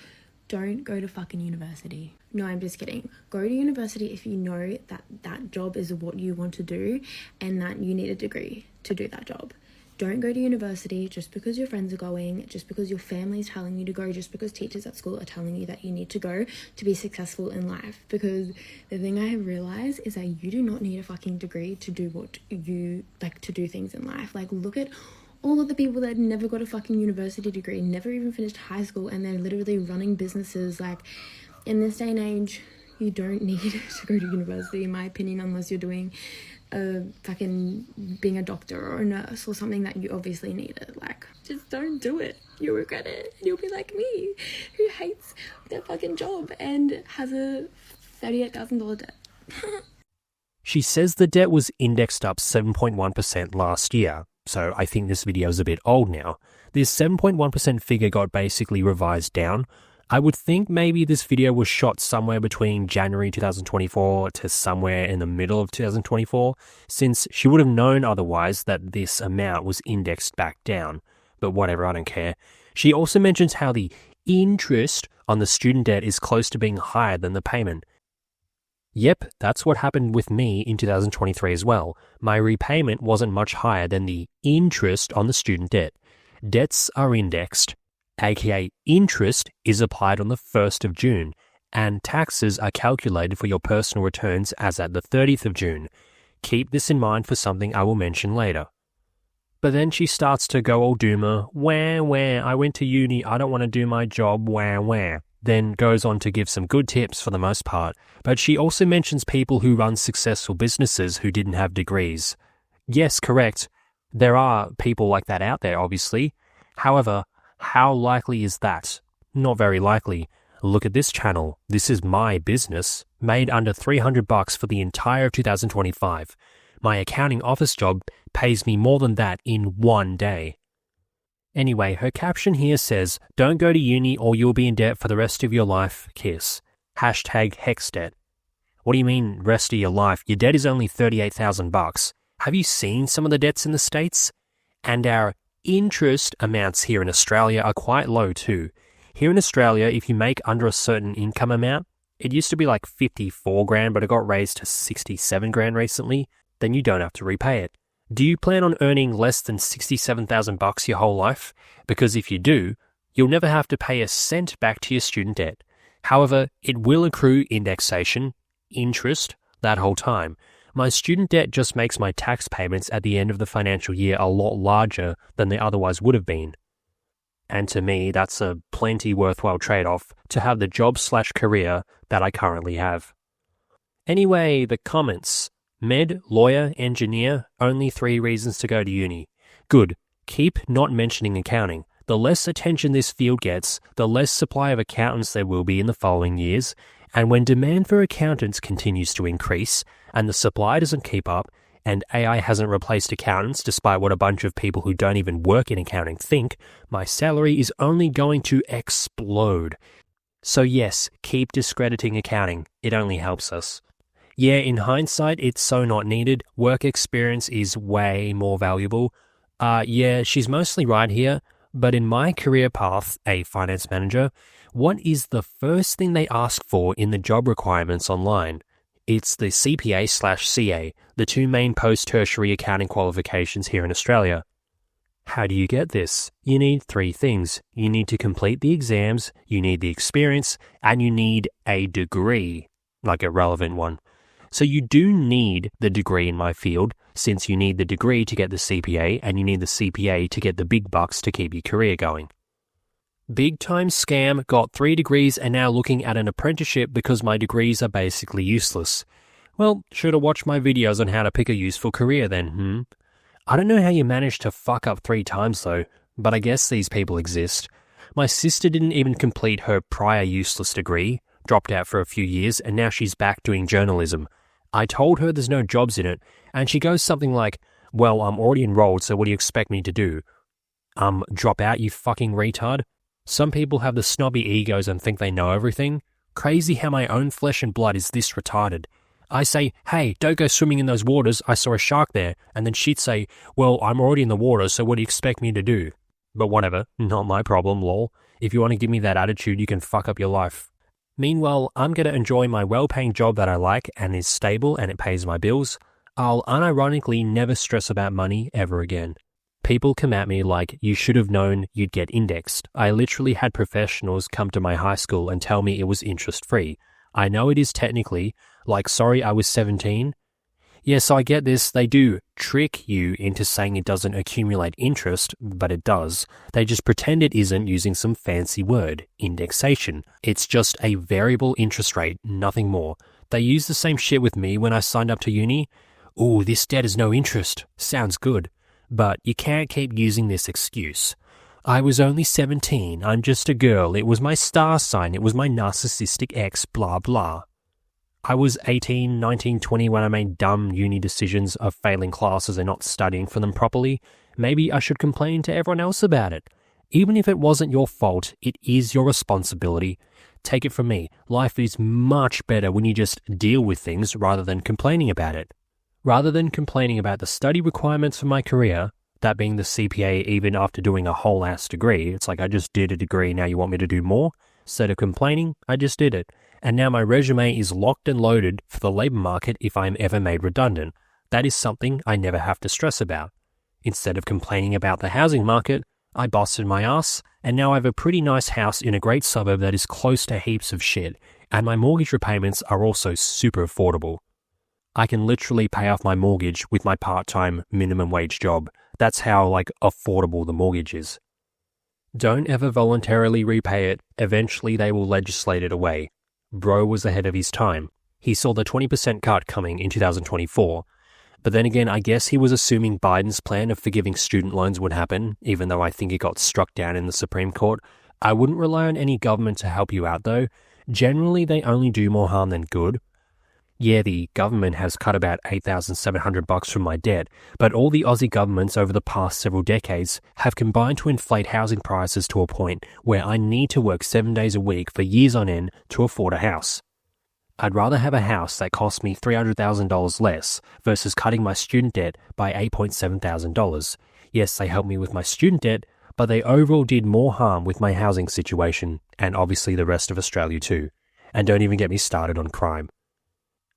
[SPEAKER 6] don't go to fucking university. No, I'm just kidding. Go to university if you know that that job is what you want to do and that you need a degree to do that job. Don't go to university just because your friends are going, just because your family is telling you to go, just because teachers at school are telling you that you need to go to be successful in life. Because the thing I have realized is that you do not need a fucking degree to do what you like to do things in life. Like, look at all of the people that never got a fucking university degree, never even finished high school, and they're literally running businesses. Like, in this day and age, you don't need to go to university, in my opinion, unless you're doing fucking being a doctor or a nurse or something that you obviously need it. Like, just don't do it. You'll regret it. You'll be like me, who hates their fucking job and has a $38,000 debt.
[SPEAKER 1] She says the debt was indexed up 7.1% last year, so I think this video is a bit old now. This 7.1% figure got basically revised down. I would think maybe this video was shot somewhere between January 2024 to somewhere in the middle of 2024, since she would have known otherwise that this amount was indexed back down. But whatever, I don't care. She also mentions how the interest on the student debt is close to being higher than the payment. Yep, that's what happened with me in 2023 as well. My repayment wasn't much higher than the interest on the student debt. Debts are indexed, aka interest is applied on the 1st of June, and taxes are calculated for your personal returns as at the 30th of June. Keep this in mind for something I will mention later. But then she starts to go all doomer, wah, I went to uni, I don't want to do my job, wah. Then goes on to give some good tips for the most part, but she also mentions people who run successful businesses who didn't have degrees. Yes, correct. There are people like that out there, obviously. However, how likely is that? Not very likely. Look at this channel. This is my business. Made under $300 for the entire of 2025. My accounting office job pays me more than that in one day. Anyway, her caption here says, don't go to uni or you'll be in debt for the rest of your life, kiss. #HECS debt. What do you mean, rest of your life? Your debt is only $38,000. Have you seen some of the debts in the States? And our interest amounts here in Australia are quite low too. Here in Australia, if you make under a certain income amount, It used to be like 54 grand, but it got raised to 67 grand recently. Then you don't have to repay it. Do you plan on earning less than 67,000 bucks your whole life? Because if you do, you'll never have to pay a cent back to your student debt. However, it will accrue indexation, interest, that whole time. My student debt just makes my tax payments at the end of the financial year a lot larger than they otherwise would have been. And to me, that's a plenty worthwhile trade-off to have the job/career that I currently have. Anyway, the comments. Med, lawyer, engineer, only 3 reasons to go to uni. Good. Keep not mentioning accounting. The less attention this field gets, the less supply of accountants there will be in the following years, and when demand for accountants continues to increase, and the supply doesn't keep up, and AI hasn't replaced accountants despite what a bunch of people who don't even work in accounting think, my salary is only going to explode. So yes, keep discrediting accounting. It only helps us. Yeah, in hindsight, it's so not needed. Work experience is way more valuable. Yeah, she's mostly right here, but in my career path, a finance manager, what is the first thing they ask for in the job requirements online? It's the CPA/CA, the 2 main post-tertiary accounting qualifications here in Australia. How do you get this? You need 3 things. You need to complete the exams, you need the experience, and you need a degree, like a relevant one. So you do need the degree in my field, since you need the degree to get the CPA, and you need the CPA to get the big bucks to keep your career going. Big time scam, got 3 degrees and now looking at an apprenticeship because my degrees are basically useless. Well, should have watched my videos on how to pick a useful career then, I don't know how you managed to fuck up 3 times though, but I guess these people exist. My sister didn't even complete her prior useless degree, dropped out for a few years, and now she's back doing journalism. I told her there's no jobs in it, and she goes something like, well, I'm already enrolled, so what do you expect me to do? Drop out, you fucking retard? Some people have the snobby egos and think they know everything. Crazy how my own flesh and blood is this retarded. I say, hey, don't go swimming in those waters, I saw a shark there, and then she'd say, well, I'm already in the water, so what do you expect me to do? But whatever, not my problem, lol. If you want to give me that attitude, you can fuck up your life. Meanwhile, I'm going to enjoy my well-paying job that I like and is stable and it pays my bills. I'll unironically never stress about money ever again. People come at me like, you should have known you'd get indexed. I literally had professionals come to my high school and tell me it was interest-free. I know it is technically, like, sorry, I was 17. Yes, I get this. They do trick you into saying it doesn't accumulate interest, but it does. They just pretend it isn't using some fancy word, indexation. It's just a variable interest rate, nothing more. They use the same shit with me when I signed up to uni. Ooh, this debt is no interest. Sounds good. But you can't keep using this excuse. I was only 17, I'm just a girl, it was my star sign, it was my narcissistic ex, blah blah. I was 18, 19, 20 when I made dumb uni decisions of failing classes and not studying for them properly. Maybe I should complain to everyone else about it. Even if it wasn't your fault, it is your responsibility. Take it from me, life is much better when you just deal with things rather than complaining about it. Rather than complaining about the study requirements for my career, that being the CPA even after doing a whole ass degree, it's like I just did a degree, now you want me to do more? Instead of complaining, I just did it. And now my resume is locked and loaded for the labour market if I am ever made redundant. That is something I never have to stress about. Instead of complaining about the housing market, I busted my ass, and now I have a pretty nice house in a great suburb that is close to heaps of shit, and my mortgage repayments are also super affordable. I can literally pay off my mortgage with my part-time minimum wage job. That's how, affordable the mortgage is. Don't ever voluntarily repay it. Eventually they will legislate it away. Bro was ahead of his time. He saw the 20% cut coming in 2024. But then again, I guess he was assuming Biden's plan of forgiving student loans would happen, even though I think it got struck down in the Supreme Court. I wouldn't rely on any government to help you out though. Generally, they only do more harm than good. Yeah, the government has cut about $8,700 from my debt, but all the Aussie governments over the past several decades have combined to inflate housing prices to a point where I need to work 7 days a week for years on end to afford a house. I'd rather have a house that costs me $300,000 less versus cutting my student debt by $8,700. Yes, they helped me with my student debt, but they overall did more harm with my housing situation, and obviously the rest of Australia too. And don't even get me started on crime.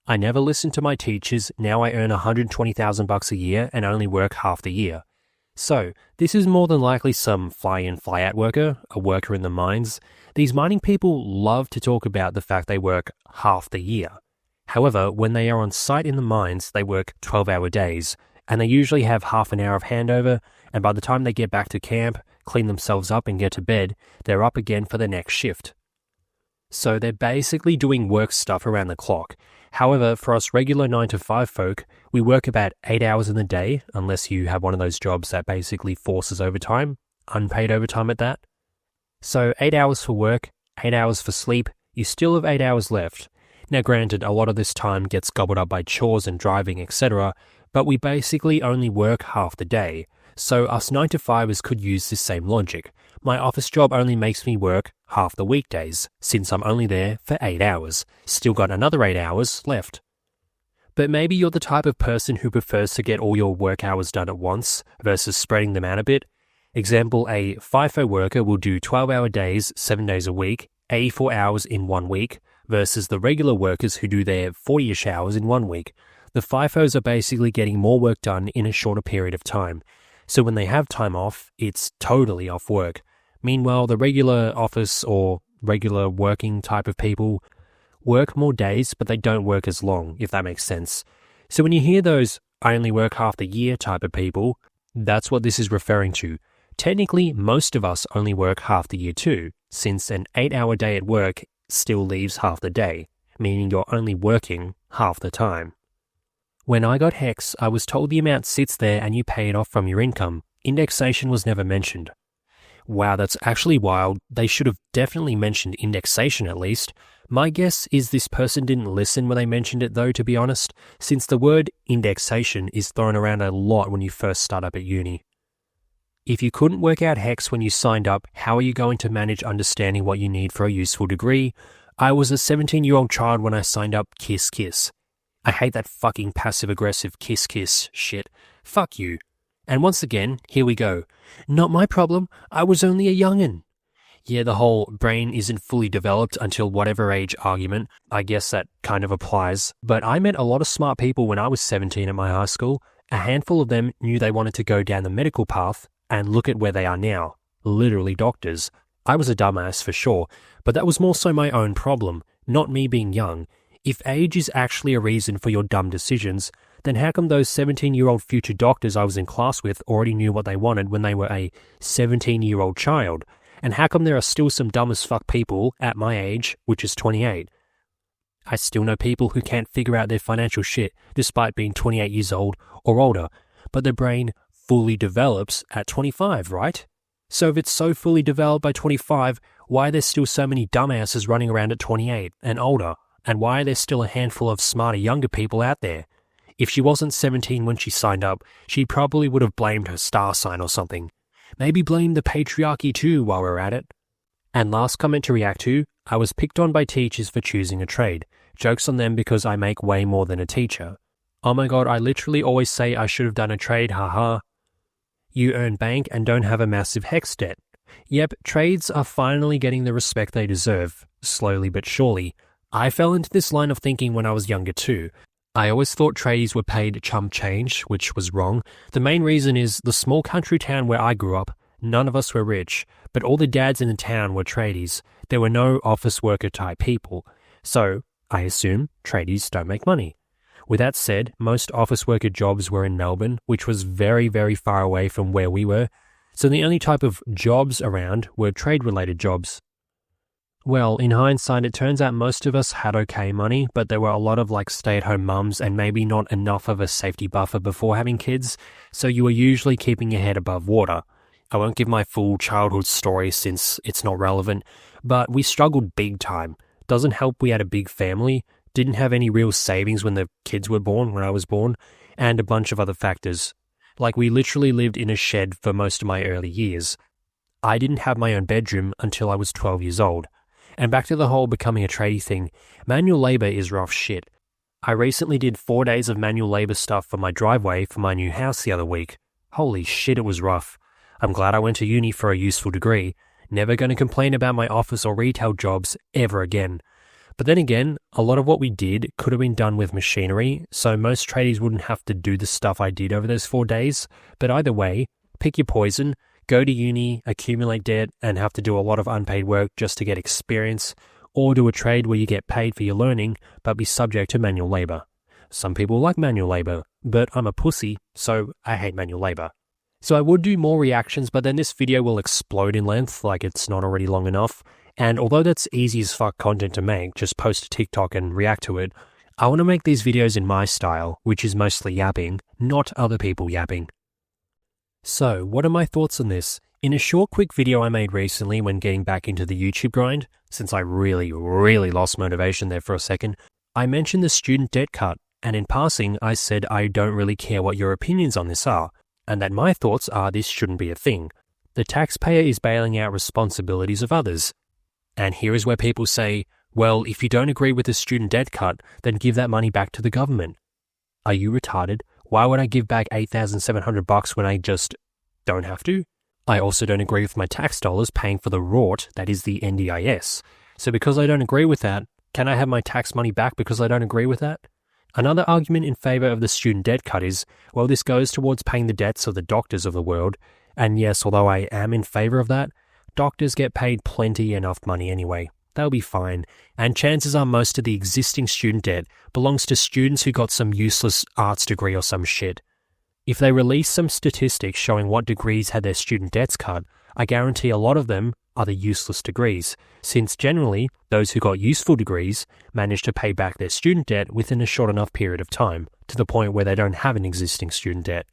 [SPEAKER 1] I never listened to my teachers. Now I earn $120,000 a year and only work half the year. So, this is more than likely some fly-in, fly-out worker, a worker in the mines. These mining people love to talk about the fact they work half the year. However, when they are on site in the mines, they work 12-hour days, and they usually have half an hour of handover, and by the time they get back to camp, clean themselves up and get to bed, they're up again for the next shift. So they're basically doing work stuff around the clock. However, for us regular 9-to-5 folk, we work about 8 hours in the day, unless you have one of those jobs that basically forces overtime, unpaid overtime at that. So 8 hours for work, 8 hours for sleep, you still have 8 hours left. Now granted, a lot of this time gets gobbled up by chores and driving, etc., but we basically only work half the day. So us 9-to-5ers could use this same logic. My office job only makes me work half the weekdays, since I'm only there for 8 hours. Still got another 8 hours left. But maybe you're the type of person who prefers to get all your work hours done at once versus spreading them out a bit. Example, a FIFO worker will do 12-hour days, 7 days a week, 84 hours in 1 week, versus the regular workers who do their 40-ish hours in 1 week. The FIFOs are basically getting more work done in a shorter period of time. So when they have time off, it's totally off work. Meanwhile, the regular office or regular working type of people work more days, but they don't work as long, if that makes sense. So when you hear those "I only work half the year" type of people, that's what this is referring to. Technically, most of us only work half the year too, since an 8-hour day at work still leaves half the day, meaning you're only working half the time. When I got HECS, I was told the amount sits there and you pay it off from your income. Indexation was never mentioned. Wow, that's actually wild. They should have definitely mentioned indexation at least. My guess is this person didn't listen when they mentioned it though, to be honest, since the word indexation is thrown around a lot when you first start up at uni. If you couldn't work out HECS when you signed up, how are you going to manage understanding what you need for a useful degree? I was a 17-year-old child when I signed up kiss kiss. I hate that fucking passive-aggressive kiss shit. Fuck you. And once again, here we go. Not my problem, I was only a young'un. Yeah, the whole brain isn't fully developed until whatever age argument, I guess that kind of applies. But I met a lot of smart people when I was 17 at my high school. A handful of them knew they wanted to go down the medical path, and look at where they are now. Literally doctors. I was a dumbass for sure, but that was more so my own problem, not me being young. If age is actually a reason for your dumb decisions, then how come those 17-year-old future doctors I was in class with already knew what they wanted when they were a 17-year-old child? And how come there are still some dumb as fuck people at my age, which is 28? I still know people who can't figure out their financial shit despite being 28 years old or older, but their brain fully develops at 25, right? So if it's so fully developed by 25, why are there still so many dumbasses running around at 28 and older? And why are there still a handful of smarter younger people out there? If she wasn't 17 when she signed up, she probably would have blamed her star sign or something. Maybe blame the patriarchy too while we're at it. And last comment to react to, I was picked on by teachers for choosing a trade. Joke's on them because I make way more than a teacher. Oh my god, I literally always say I should have done a trade, haha. You earn bank and don't have a massive HECS debt. Yep, trades are finally getting the respect they deserve, slowly but surely. I fell into this line of thinking when I was younger too. I always thought tradies were paid chump change, which was wrong. The main reason is the small country town where I grew up, none of us were rich, but all the dads in the town were tradies. There were no office worker type people. So, I assume tradies don't make money. With that said, most office worker jobs were in Melbourne, which was very, very far away from where we were. So the only type of jobs around were trade-related jobs. Well, in hindsight, it turns out most of us had okay money, but there were a lot of stay-at-home mums and maybe not enough of a safety buffer before having kids, so you were usually keeping your head above water. I won't give my full childhood story since it's not relevant, but we struggled big time. Doesn't help we had a big family, didn't have any real savings when the kids were born, when I was born, and a bunch of other factors. We literally lived in a shed for most of my early years. I didn't have my own bedroom until I was 12 years old. And back to the whole becoming a tradie thing, manual labour is rough shit. I recently did 4 days of manual labour stuff for my driveway for my new house the other week. Holy shit, it was rough. I'm glad I went to uni for a useful degree. Never going to complain about my office or retail jobs ever again. But then again, a lot of what we did could have been done with machinery, so most tradies wouldn't have to do the stuff I did over those 4 days. But either way, pick your poison, go to uni, accumulate debt, and have to do a lot of unpaid work just to get experience, or do a trade where you get paid for your learning, but be subject to manual labor. Some people like manual labor, but I'm a pussy, so I hate manual labor. So I would do more reactions, but then this video will explode in length like it's not already long enough. And although that's easy as fuck content to make, just post to TikTok and react to it, I want to make these videos in my style, which is mostly yapping, not other people yapping. So, what are my thoughts on this? In a short quick video I made recently when getting back into the YouTube grind, since I really lost motivation there for a second, I mentioned the student debt cut, and in passing I said I don't really care what your opinions on this are, and that my thoughts are this shouldn't be a thing. The taxpayer is bailing out responsibilities of others. And here is where people say, well, if you don't agree with the student debt cut, then give that money back to the government. Are you retarded? Why would I give back $8,700 when I just don't have to? I also don't agree with my tax dollars paying for the rort, that is the NDIS. So because I don't agree with that, can I have my tax money back because I don't agree with that? Another argument in favor of the student debt cut is, well, this goes towards paying the debts of the doctors of the world. And yes, although I am in favor of that, doctors get paid plenty enough money anyway. They'll be fine. And chances are most of the existing student debt belongs to students who got some useless arts degree or some shit. If they release some statistics showing what degrees had their student debts cut, I guarantee a lot of them are the useless degrees, since generally those who got useful degrees manage to pay back their student debt within a short enough period of time, to the point where they don't have an existing student debt.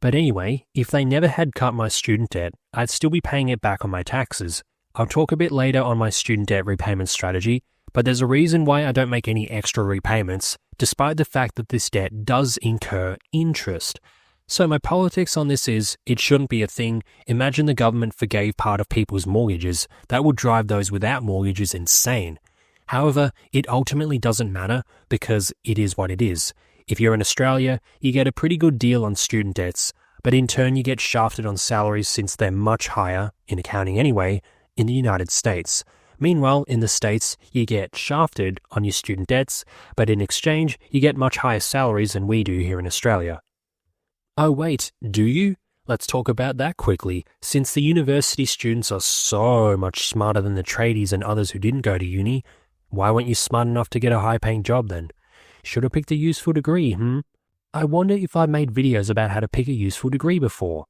[SPEAKER 1] But anyway, if they never had cut my student debt, I'd still be paying it back on my taxes. I'll talk a bit later on my student debt repayment strategy, but there's a reason why I don't make any extra repayments, despite the fact that this debt does incur interest. So my politics on this is, it shouldn't be a thing. Imagine the government forgave part of people's mortgages. That would drive those without mortgages insane. However, it ultimately doesn't matter because it is what it is. If you're in Australia, you get a pretty good deal on student debts, but in turn you get shafted on salaries since they're much higher, in accounting anyway, in the United States. Meanwhile, in the States, you get shafted on your student debts, but in exchange, you get much higher salaries than we do here in Australia. Oh wait, do you? Let's talk about that quickly. Since the university students are so much smarter than the tradies and others who didn't go to uni, why weren't you smart enough to get a high-paying job then? Should have picked a useful degree, I wonder if I've made videos about how to pick a useful degree before.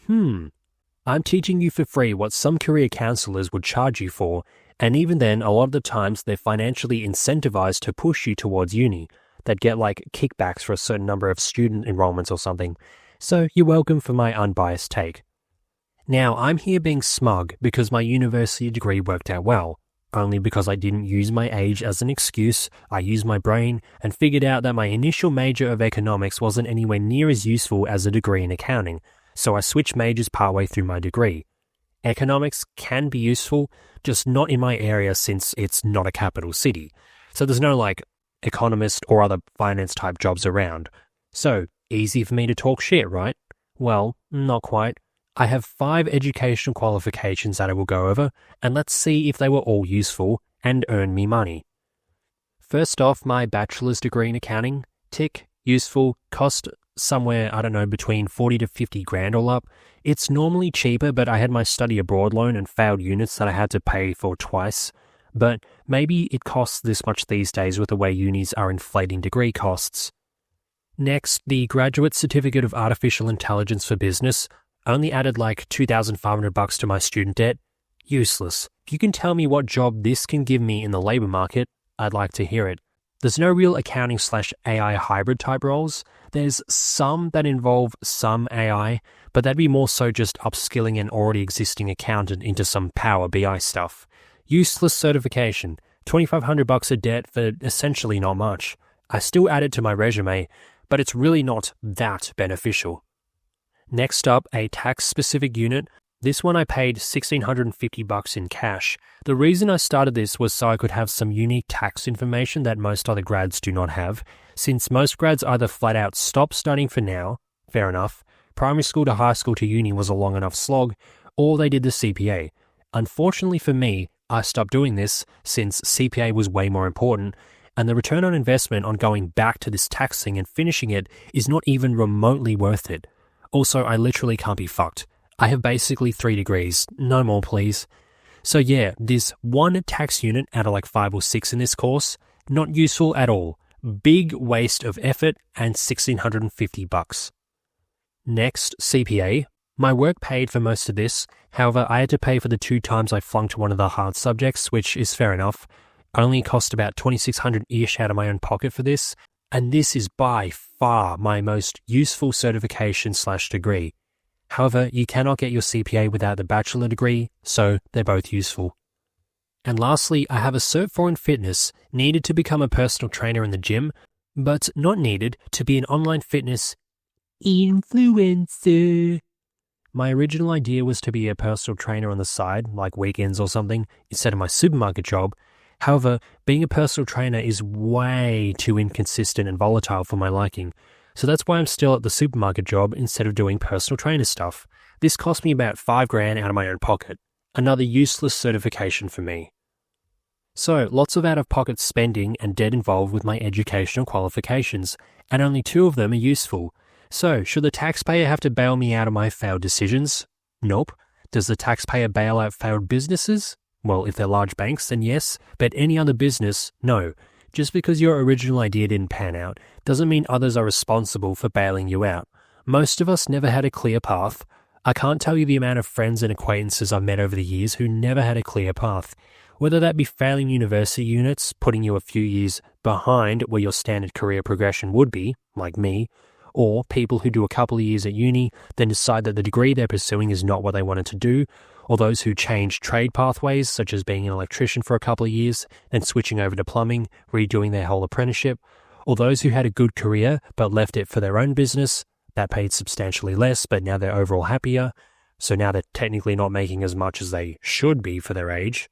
[SPEAKER 1] I'm teaching you for free what some career counselors would charge you for, and even then, a lot of the times they're financially incentivized to push you towards uni. They'd get like kickbacks for a certain number of student enrollments or something. So you're welcome for my unbiased take. Now, I'm here being smug because my university degree worked out well. Only because I didn't use my age as an excuse, I used my brain and figured out that my initial major of economics wasn't anywhere near as useful as a degree in accounting, so I switched majors partway through my degree. Economics can be useful, just not in my area since it's not a capital city. So there's no economist or other finance type jobs around. So, easy for me to talk shit, right? Well, not quite. I have 5 educational qualifications that I will go over, and let's see if they were all useful and earn me money. First off, my bachelor's degree in accounting, tick, useful, cost somewhere, between 40 to 50 grand all up. It's normally cheaper, but I had my study abroad loan and failed units that I had to pay for twice. But maybe it costs this much these days with the way unis are inflating degree costs. Next, the Graduate Certificate of Artificial Intelligence for Business only added $2,500 to my student debt. Useless. If you can tell me what job this can give me in the labor market, I'd like to hear it. There's no real accounting/AI hybrid type roles. There's some that involve some AI, but that'd be more so just upskilling an already existing accountant into some Power BI stuff. Useless certification. $2,500 a debt for essentially not much. I still add it to my resume, but it's really not that beneficial. Next up, a tax-specific unit. This one I paid $1,650 in cash. The reason I started this was so I could have some unique tax information that most other grads do not have, since most grads either flat out stop studying for now, fair enough, primary school to high school to uni was a long enough slog, or they did the CPA. Unfortunately for me, I stopped doing this since CPA was way more important, and the return on investment on going back to this tax thing and finishing it is not even remotely worth it. Also, I literally can't be fucked. I have basically 3 degrees, no more please. So yeah, this one tax unit out of like 5 or 6 in this course, not useful at all. Big waste of effort and $1,650. Next, CPA. My work paid for most of this, however I had to pay for the 2 times I flunked one of the hard subjects, which is fair enough. I only cost about $2,600-ish out of my own pocket for this, and this is by far my most useful certification/degree. However, you cannot get your CPA without the bachelor degree, so they're both useful. And lastly, I have a Cert 4 in fitness, needed to become a personal trainer in the gym, but not needed to be an online fitness influencer. My original idea was to be a personal trainer on the side, like weekends or something, instead of my supermarket job. However, being a personal trainer is way too inconsistent and volatile for my liking, so that's why I'm still at the supermarket job instead of doing personal trainer stuff. This cost me about $5,000 out of my own pocket. Another useless certification for me. So, lots of out-of-pocket spending and debt involved with my educational qualifications, and only 2 of them are useful. So, should the taxpayer have to bail me out of my failed decisions? Nope. Does the taxpayer bail out failed businesses? Well, if they're large banks, then yes, but any other business, no. Just because your original idea didn't pan out doesn't mean others are responsible for bailing you out. Most of us never had a clear path. I can't tell you the amount of friends and acquaintances I've met over the years who never had a clear path. Whether that be failing university units, putting you a few years behind where your standard career progression would be, like me, or people who do a couple of years at uni, then decide that the degree they're pursuing is not what they wanted to do, or those who change trade pathways, such as being an electrician for a couple of years, then switching over to plumbing, redoing their whole apprenticeship, or those who had a good career but left it for their own business, that paid substantially less but now they're overall happier, so now they're technically not making as much as they should be for their age.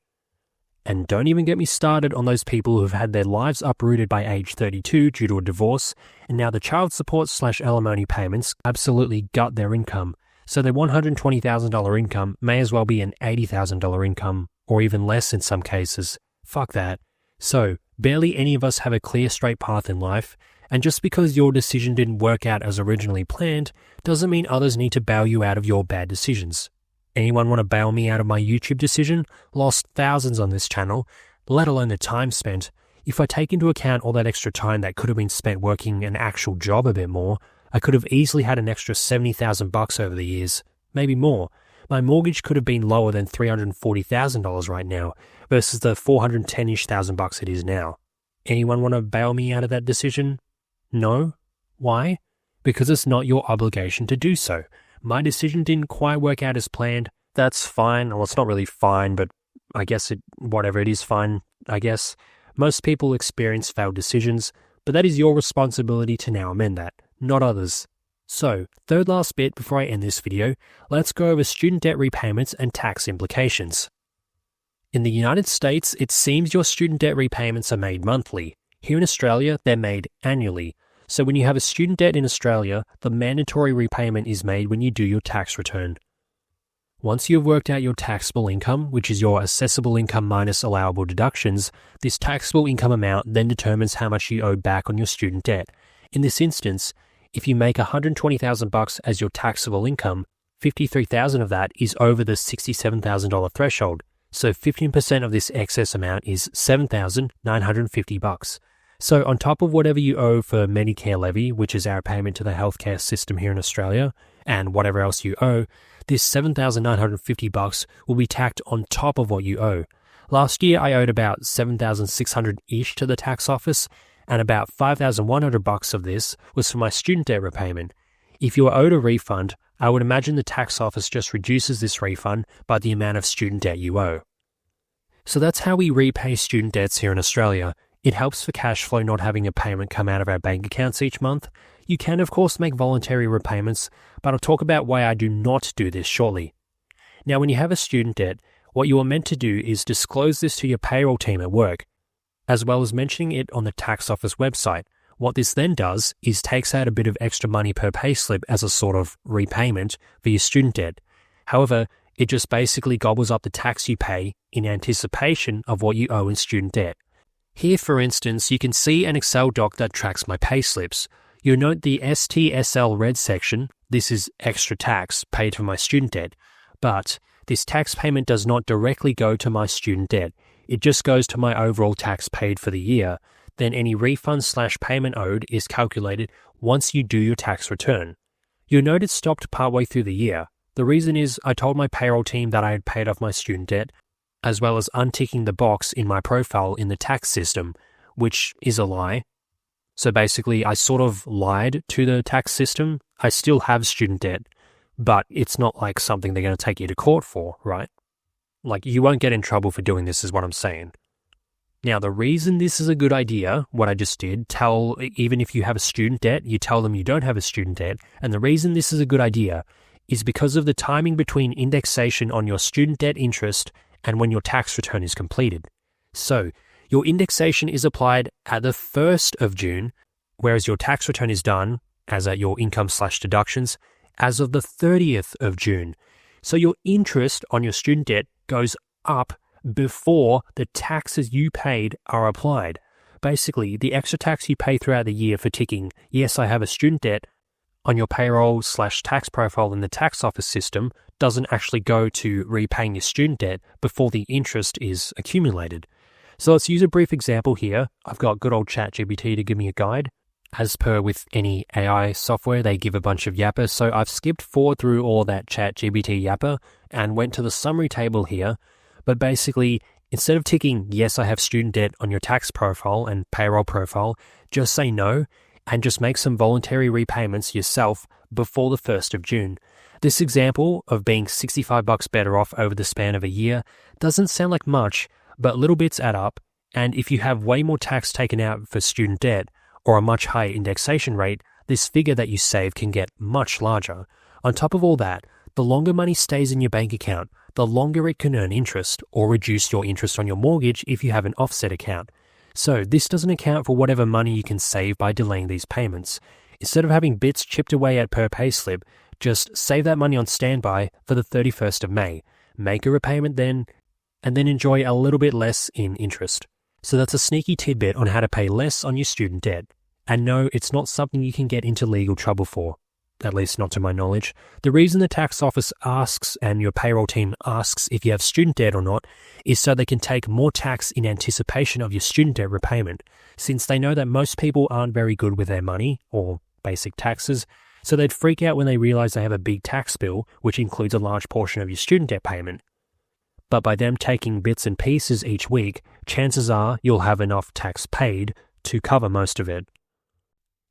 [SPEAKER 1] And don't even get me started on those people who've had their lives uprooted by age 32 due to a divorce, and now the child support/alimony payments absolutely gut their income. So their $120,000 income may as well be an $80,000 income, or even less in some cases. Fuck that. So, barely any of us have a clear straight path in life, and just because your decision didn't work out as originally planned, doesn't mean others need to bail you out of your bad decisions. Anyone want to bail me out of my YouTube decision? Lost thousands on this channel, let alone the time spent. If I take into account all that extra time that could have been spent working an actual job a bit more, I could have easily had an extra $70,000 over the years, maybe more. My mortgage could have been lower than $340,000 right now versus the $410-ish thousand it is now. Anyone want to bail me out of that decision? No? Why? Because it's not your obligation to do so. My decision didn't quite work out as planned. That's fine. Well, it's not really fine, but I guess whatever it is fine, I guess. Most people experience failed decisions, but that is your responsibility to now amend that, not others. So, third last bit before I end this video, let's go over student debt repayments and tax implications. In the United States, it seems your student debt repayments are made monthly. Here in Australia, they're made annually. So when you have a student debt in Australia, the mandatory repayment is made when you do your tax return. Once you've worked out your taxable income, which is your assessable income minus allowable deductions, this taxable income amount then determines how much you owe back on your student debt. In this instance, if you make $120,000 as your taxable income, $53,000 of that is over the $67,000 threshold. So 15% of this excess amount is $7,950. So on top of whatever you owe for Medicare levy, which is our payment to the healthcare system here in Australia, and whatever else you owe, this $7,950 will be tacked on top of what you owe. Last year, I owed about $7,600-ish to the tax office, and about $5,100 of this was for my student debt repayment. If you are owed a refund, I would imagine the tax office just reduces this refund by the amount of student debt you owe. So that's how we repay student debts here in Australia. It helps for cash flow not having a payment come out of our bank accounts each month. You can, of course, make voluntary repayments, but I'll talk about why I do not do this shortly. Now, when you have a student debt, what you are meant to do is disclose this to your payroll team at work, as well as mentioning it on the tax office website. What this then does is takes out a bit of extra money per payslip as a sort of repayment for your student debt. However, It just basically gobbles up the tax you pay in anticipation of what you owe in student debt. Here, for instance, you can see an Excel doc that tracks my payslips. You'll note the STSL red section. This is extra tax paid for my student debt. But this tax payment does not directly go to my student debt. It just goes to my overall tax paid for the year. Then any refund/payment owed is calculated once you do your tax return. You'll note it stopped partway through the year. The reason is I told my payroll team that I had paid off my student debt, as well as unticking the box in my profile in the tax system, which is a lie. So basically, I sort of lied to the tax system. I still have student debt, but it's not like something they're going to take you to court for, right? Like, you won't get in trouble for doing this is what I'm saying. Now, the reason this is a good idea, what I just did, even if you have a student debt, you tell them you don't have a student debt, and the reason this is a good idea is because of the timing between indexation on your student debt interest and when your tax return is completed. So, your indexation is applied at the 1st of June, whereas your tax return is done, as at your income/deductions, as of the 30th of June. So your interest on your student debt goes up before the taxes you paid are applied. Basically, the extra tax you pay throughout the year for ticking, yes, I have a student debt, on your payroll/tax profile in the tax office system doesn't actually go to repaying your student debt before the interest is accumulated. So let's use a brief example here. I've got good old ChatGPT to give me a guide. As per with any AI software, they give a bunch of yapper, so I've skipped forward through all that ChatGPT yapper and went to the summary table here. But basically, instead of ticking, yes, I have student debt on your tax profile and payroll profile, just say no and just make some voluntary repayments yourself before the 1st of June. This example of being $65 better off over the span of a year doesn't sound like much, but little bits add up, and if you have way more tax taken out for student debt, or a much higher indexation rate, this figure that you save can get much larger. On top of all that, the longer money stays in your bank account, the longer it can earn interest or reduce your interest on your mortgage if you have an offset account. So this doesn't account for whatever money you can save by delaying these payments. Instead of having bits chipped away at per payslip, just save that money on standby for the 31st of May. Make a repayment then, and then enjoy a little bit less in interest. So that's a sneaky tidbit on how to pay less on your student debt. And no, it's not something you can get into legal trouble for, at least not to my knowledge. The reason the tax office asks and your payroll team asks if you have student debt or not is so they can take more tax in anticipation of your student debt repayment, since they know that most people aren't very good with their money or basic taxes, so they'd freak out when they realize they have a big tax bill, which includes a large portion of your student debt payment. But by them taking bits and pieces each week, chances are you'll have enough tax paid to cover most of it.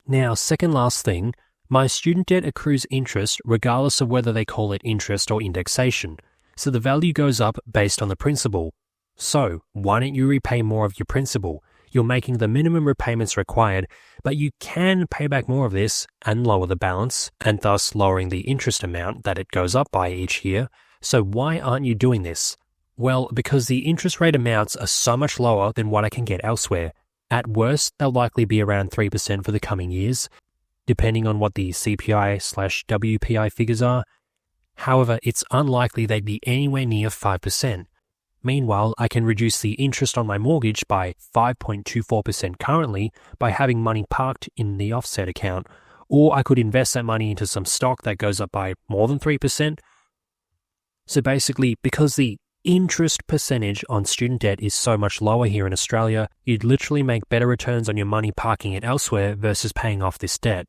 [SPEAKER 1] Now, second last thing, my student debt accrues interest regardless of whether they call it interest or indexation, so the value goes up based on the principal. So, why don't you repay more of your principal? You're making the minimum repayments required, but you can pay back more of this and lower the balance, and thus lowering the interest amount that it goes up by each year. So why aren't you doing this? Well, because the interest rate amounts are so much lower than what I can get elsewhere. At worst, they'll likely be around 3% for the coming years, depending on what the CPI/WPI figures are. However, it's unlikely they'd be anywhere near 5%. Meanwhile, I can reduce the interest on my mortgage by 5.24% currently by having money parked in the offset account, or I could invest that money into some stock that goes up by more than 3%. So basically, because the interest percentage on student debt is so much lower here in Australia, you'd literally make better returns on your money parking it elsewhere versus paying off this debt.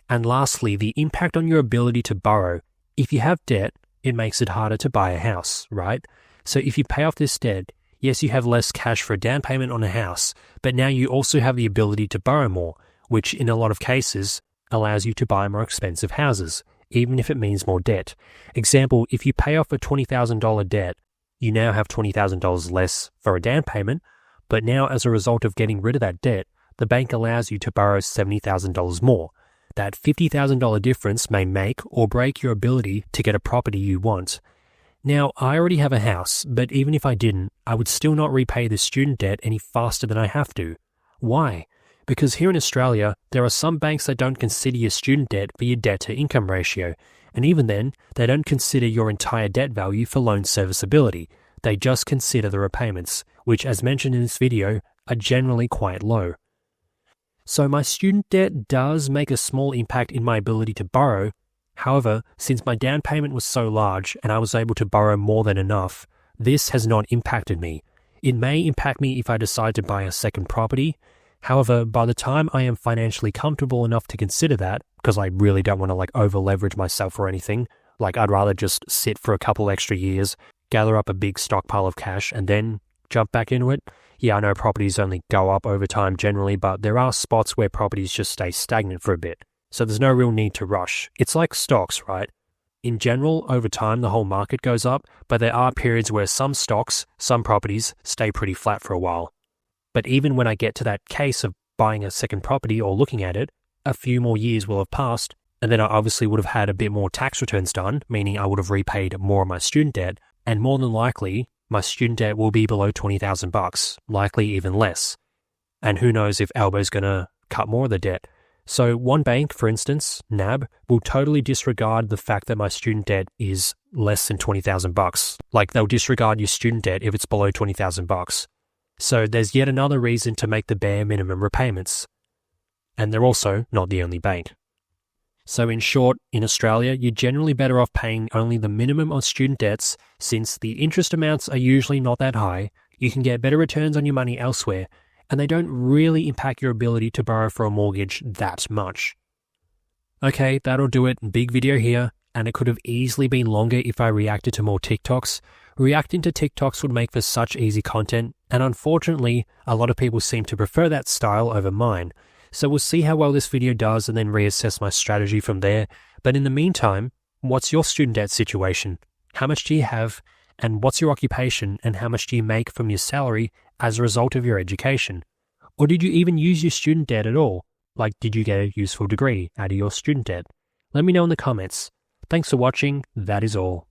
[SPEAKER 1] And lastly, the impact on your ability to borrow. If you have debt, it makes it harder to buy a house, right? So if you pay off this debt, yes, you have less cash for a down payment on a house, but now you also have the ability to borrow more, which in a lot of cases allows you to buy more expensive houses, even if it means more debt. Example, if you pay off a $20,000 debt, you now have $20,000 less for a down payment, but now as a result of getting rid of that debt, the bank allows you to borrow $70,000 more. That $50,000 difference may make or break your ability to get a property you want. Now, I already have a house, but even if I didn't, I would still not repay the student debt any faster than I have to. Why? Because here in Australia, there are some banks that don't consider your student debt for your debt-to-income ratio, And even then, they don't consider your entire debt value for loan serviceability. They just consider the repayments, which, as mentioned in this video, are generally quite low. So my student debt does make a small impact in my ability to borrow. However, since my down payment was so large and I was able to borrow more than enough, this has not impacted me. It may impact me if I decide to buy a second property. However, by the time I am financially comfortable enough to consider that, because I really don't want to over leverage myself or anything, I'd rather just sit for a couple extra years, gather up a big stockpile of cash and then jump back into it. Yeah, I know properties only go up over time generally, but there are spots where properties just stay stagnant for a bit. So there's no real need to rush. It's like stocks, right? In general, over time, the whole market goes up, but there are periods where some stocks, some properties, stay pretty flat for a while. But even when I get to that case of buying a second property or looking at it, a few more years will have passed, and then I obviously would have had a bit more tax returns done, meaning I would have repaid more of my student debt, and more than likely, my student debt will be below $20,000, likely even less. And who knows if Albo's going to cut more of the debt. So one bank, for instance, NAB, will totally disregard the fact that my student debt is less than $20,000. They'll disregard your student debt if it's below $20,000. So there's yet another reason to make the bare minimum repayments. And they're also not the only bank. So in short, in Australia, you're generally better off paying only the minimum on student debts since the interest amounts are usually not that high, you can get better returns on your money elsewhere, and they don't really impact your ability to borrow for a mortgage that much. Okay, that'll do it. Big video here, and it could have easily been longer if I reacted to more TikToks. Reacting to TikToks would make for such easy content, and unfortunately, a lot of people seem to prefer that style over mine. So we'll see how well this video does and then reassess my strategy from there. But in the meantime, what's your student debt situation? How much do you have? And what's your occupation? And how much do you make from your salary as a result of your education? Or did you even use your student debt at all? Did you get a useful degree out of your student debt? Let me know in the comments. Thanks for watching. That is all.